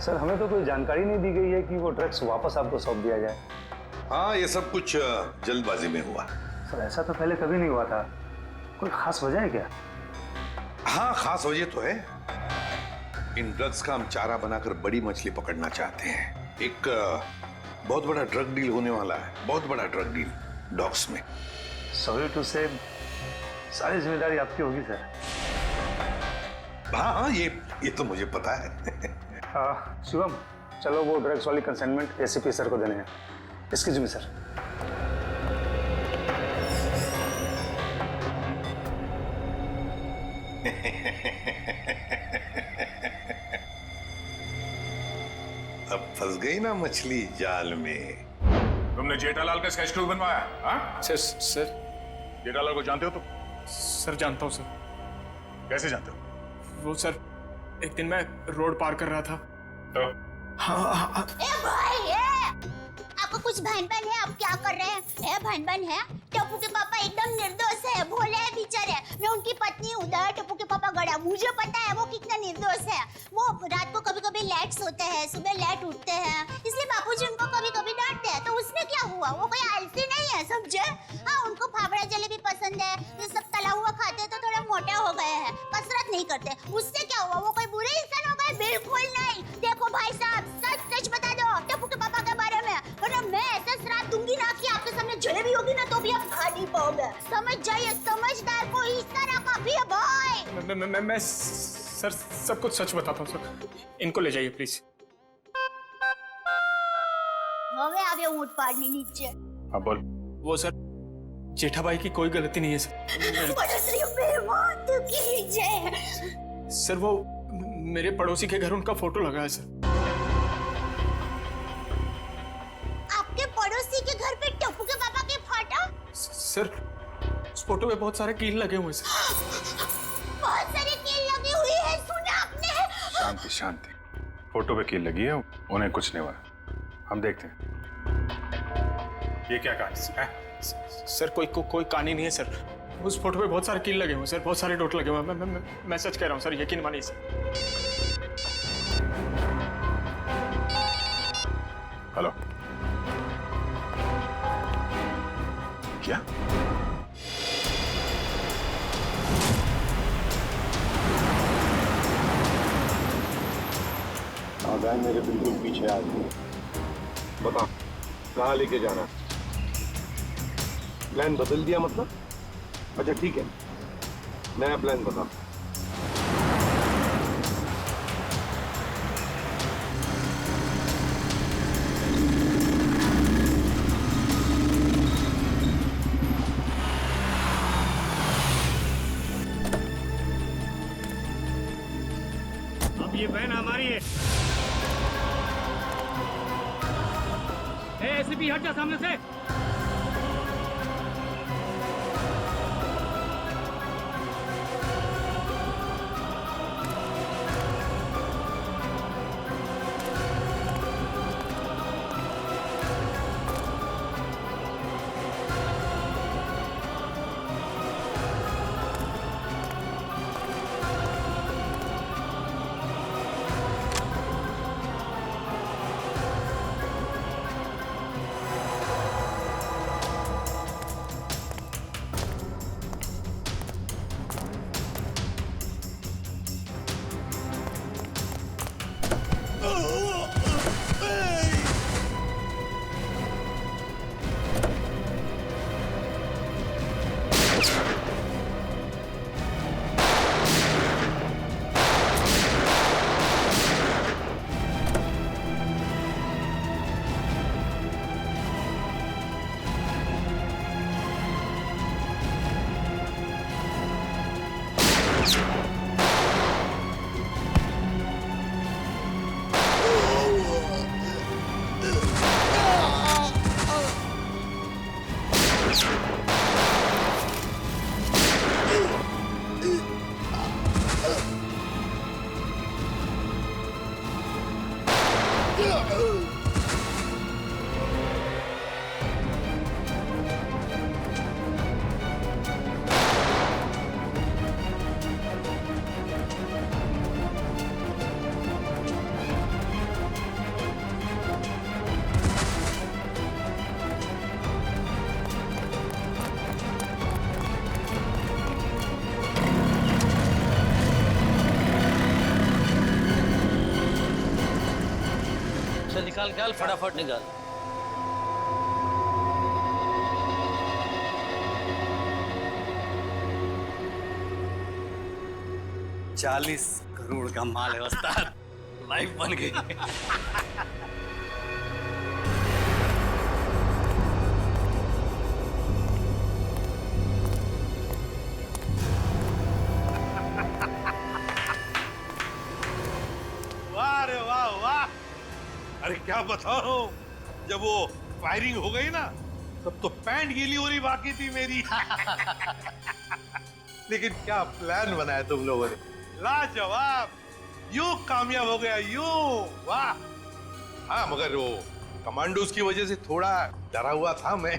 सर हमें तो कोई जानकारी नहीं दी गई है कि वो ड्रग्स वापस आपको सौंप दिया जाए। हाँ, ये सब कुछ जल्दबाजी में हुआ। सर ऐसा तो पहले कभी नहीं हुआ था, कोई खास वजह है क्या? हाँ खास वजह तो है। इन ड्रग्स का हम चारा बनाकर बड़ी मछली पकड़ना चाहते हैं। एक बहुत बड़ा ड्रग डील होने वाला है, बहुत बड़ा ड्रग डील डॉग्स में। सॉरी टू से, सारी जिम्मेदारी आपकी होगी सर। हाँ हाँ, ये तो मुझे पता है। शिवम, चलो वो ड्रग्स वाली कंसाइनमेंट एसीपी सर को देने हैं। Excuse me sir. अब फंस गई ना मछली जाल में। तुमने जेठालाल का स्केच क्यों बनवाया? हाँ सर जेठालाल को जानते हो तुम? सर जानता हूँ सर। कैसे जानते हो? वो सर, एक दिन मैं रोड पार कर रहा था तो हाँ। ए भाई, आपको कुछ भन-भन है? आप क्या कर रहे हैं? भन-भन है? टप्पू के पापा एकदम निर्दोष है, भोले है बेचारे। मैं उनकी पत्नी हूँ, टप्पू के पापा गड़ा। मुझे पता है वो कितना निर्दोष है। वो रात को कभी-कभी लेट सोते हैं, सुबह लेट उठते हैं, इसलिए बापूजी उनको कभी-कभी डांटते हैं। तो उसमें क्या हुआ? वो कोई आलसी नहीं है, समझे? हाँ, उनको फाफड़ा जलेबी पसंद है, ये सब तला हुआ खाते तो थोड़ा मोटा हो गए हैं, कसरत नहीं करते। उससे क्या हुआ? वो कोई बुरे इंसान हो गए? बिल्कुल नहीं। देखो भाई साहब, सच बता दो टप्पू के पापा के बारे में, वरना मैं ऐसा श्राप दूंगी ना कि आपके सामने जलेबी होगी ना तो भी आप खा नहीं पाओगे। समझ जाइए, समझदार को इस तरह काफी है भाई। मैं सर सब कुछ सच बताता हूँ सर। इनको ले जाइए प्लीज। हो गया अब ये ऊँट पाड़नी नीचे। हाँ बोल। वो सर, जेठा भाई की कोई गलती नहीं है सर। सर वो मेरे पड़ोसी के घर उनका फोटो लगा है सर। आपके पड़ोसी के घर पे टप्पू के पापा के फोटो? सर उस फोटो में बहुत सारे कील लगे हुए सर। बहुत सारे कील लगी हुई है, सुना आपने? शांति शांति, फोटो पे कील लगी है, उन्हें कुछ नहीं हुआ। हम देखते हैं ये क्या कहानी है। सर कोई कहानी नहीं है सर। उस फोटो पे बहुत सारे कील लगे हुए सर, बहुत सारे डॉट लगे हुए। मैं सच कह रहा हूँ सर, यकीन मानिए सर। हेलो, क्या? आगा मेरे बिल्कुल पीछे आदमी। बता कहाँ लेके जाना? प्लान बदल दिया मतलब? अच्छा ठीक है, नया प्लान बता। अब ये बहन हमारी है। एसीपी हट जा सामने से। निकाल फटाफट निकाल। $40 करोड़ का माल है उस्ताद, लाइफ बन गई। वाह रे वाह वाह। अरे क्या बताओ, जब वो फायरिंग हो गई ना तब तो पैंट गीली हो रही बाकी थी मेरी। लेकिन क्या प्लान बनाया तुम लोगों ने, लाजवाब। यूं कामयाब हो गया यूं, वाह। हाँ मगर वो कमांडोज की वजह से थोड़ा डरा हुआ था मैं।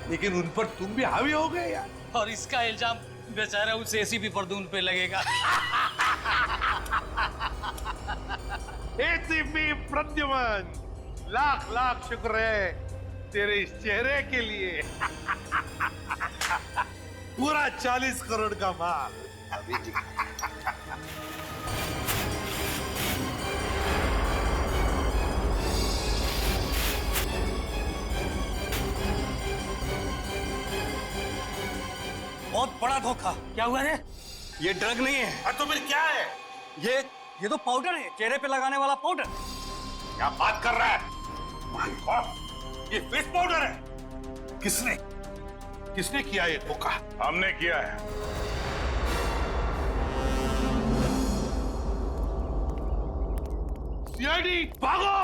लेकिन उन पर तुम भी हावी हो गए यार। और इसका इल्जाम बेचारा उस एसीपी परदून पे लगेगा। एसीपी प्रद्युमन, लाख लाख शुक्र है तेरे इस चेहरे के लिए। पूरा 40 करोड़ का माल। अभी जी बहुत बड़ा धोखा। क्या हुआ रे? ये ड्रग नहीं है। तो फिर क्या है? ये तो पाउडर है, चेहरे पे लगाने वाला पाउडर। क्या बात कर रहा है? माय गॉड, ये फेस पाउडर है। किसने किया ये धोखा? हमने किया है। सीआईडी भागो!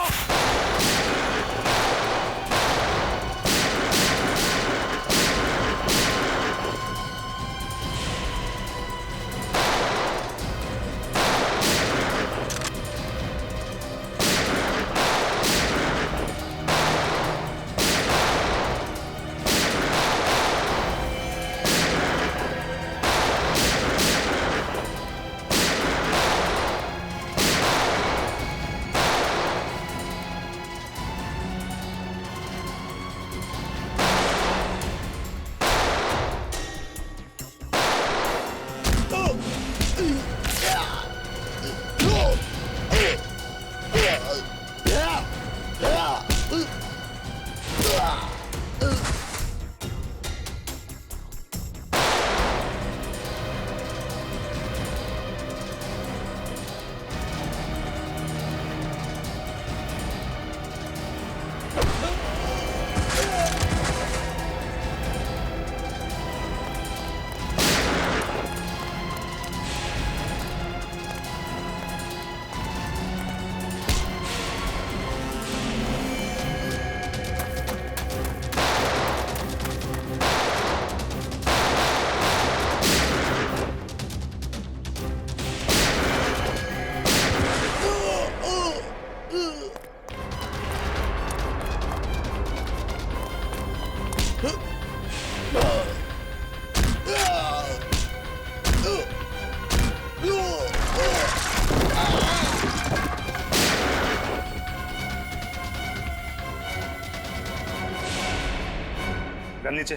गन नीचे,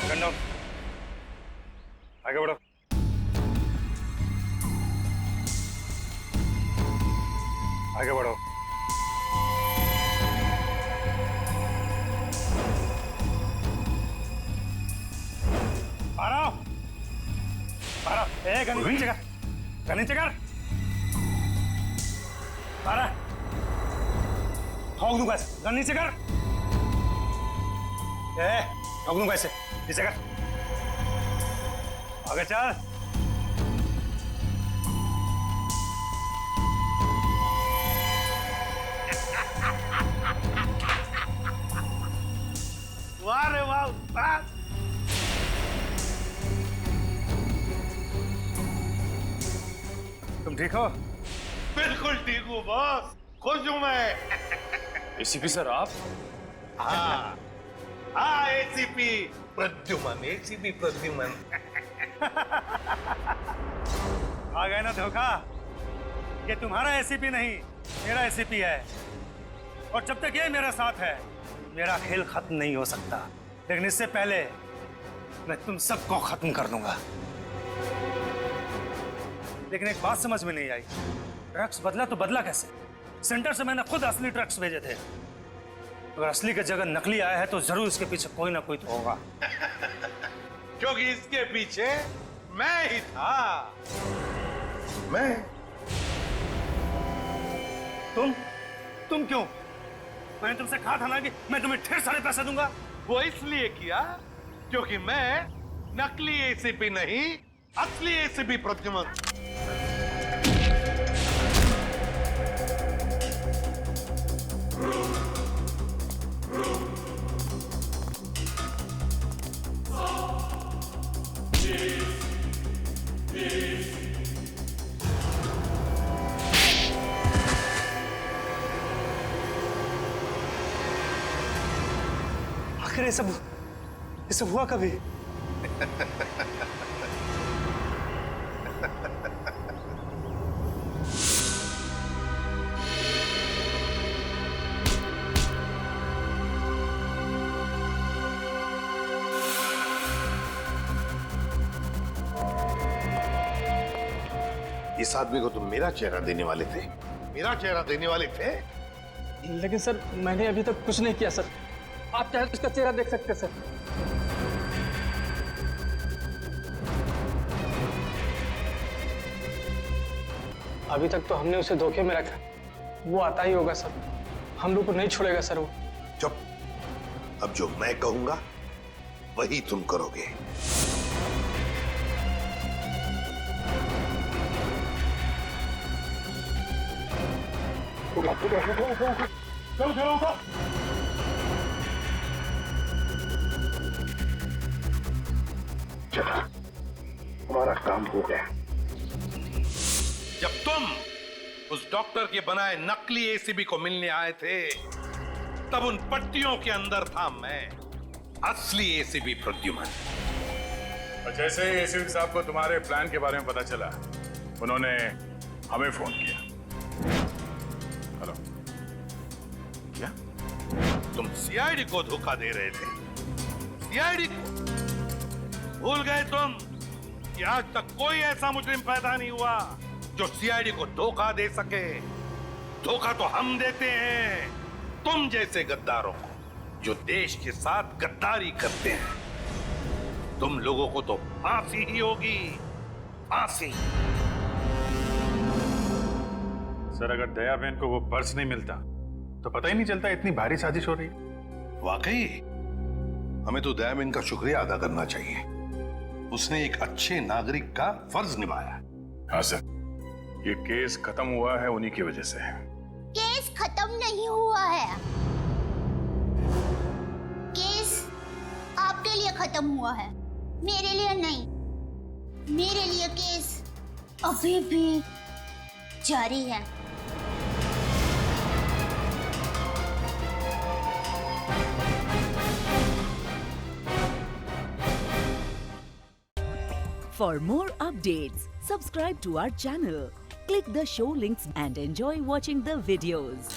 गन डाउन, आगे बढ़ो। आगे बढ़ो। गन नीचे कर, गन नीचे कर। ठोक दूंगा ऐसे, गन नीचे कर। ठोक दूंगा ऐसे, नीचे कर। आगे चल। वाह रे वाह, वाह। तुम ठीक हो? बिल्कुल ठीक हूँ बॉस, खुश हूँ मैं। एसीपी सर आप? हाँ हाँ, एसीपी प्रद्युमन, एसीपी प्रद्युमन। आ गए ना धोखा। ये तुम्हारा एसीपी नहीं, मेरा एसीपी है। और जब तक ये मेरे साथ है, मेरा खेल खत्म नहीं हो सकता। लेकिन इससे पहले मैं तुम सबको खत्म कर दूंगा। लेकिन एक बात समझ में नहीं आई, ड्रग्स बदला तो बदला कैसे? सेंटर से मैंने खुद असली ड्रग्स भेजे थे। अगर असली की जगह नकली आया है तो जरूर इसके पीछे कोई ना कोई तो होगा। क्योंकि इसके पीछे मैं ही था। मैं? तुम क्यों? मैंने तुमसे कहा था ना कि मैं तुम्हें ढेर सारे पैसे दूंगा। वो इसलिए किया क्योंकि मैं नकली एसीपी नहीं, असली एसीपी प्रद्युमन। आखिर ये सब हुआ कभी? इस आदमी को तुम मेरा चेहरा देने वाले थे? मेरा चेहरा देने वाले थे? लेकिन सर, मैंने अभी तक कुछ नहीं किया सर। आप चाहे तो इसका चेहरा देख सकते हैं सर। अभी तक तो हमने उसे धोखे में रखा, वो आता ही होगा सर। हम लोग को नहीं छोड़ेगा सर वो। चुप। अब जो मैं कहूंगा वही तुम करोगे। चलो, हमारा काम हो गया। जब तुम उस डॉक्टर के बनाए नकली एसीबी को मिलने आए थे, तब उन पट्टियों के अंदर था मैं, असली एसीबी प्रद्युमन। और जैसे ही एसीपी साहब को तुम्हारे प्लान के बारे में पता चला, उन्होंने हमें फोन किया। हेलो, क्या तुम सीआईडी को धोखा दे रहे थे? सीआईडी को भूल गए तुम कि आज तक कोई ऐसा मुजरिम पैदा नहीं हुआ जो सीआईडी को धोखा दे सके। धोखा तो हम देते हैं तुम जैसे गद्दारों को, जो देश के साथ गद्दारी करते हैं। तुम लोगों को तो फांसी ही होगी, फांसी। सर, अगर दया बहन को वो पर्स नहीं मिलता तो पता ही नहीं चलता इतनी भारी साजिश हो रही है। वाकई हमें तो दया बहन का शुक्रिया अदा करना चाहिए। उसने एक अच्छे नागरिक का फर्ज निभाया। हाँ सर, ये केस खत्म हुआ है उन्हीं की वजह से। केस खत्म नहीं हुआ है। केस आपके लिए खत्म हुआ है, मेरे लिए नहीं। मेरे लिए केस अभी भी जारी है। For more updates, subscribe to our channel, click the show links and enjoy watching the videos.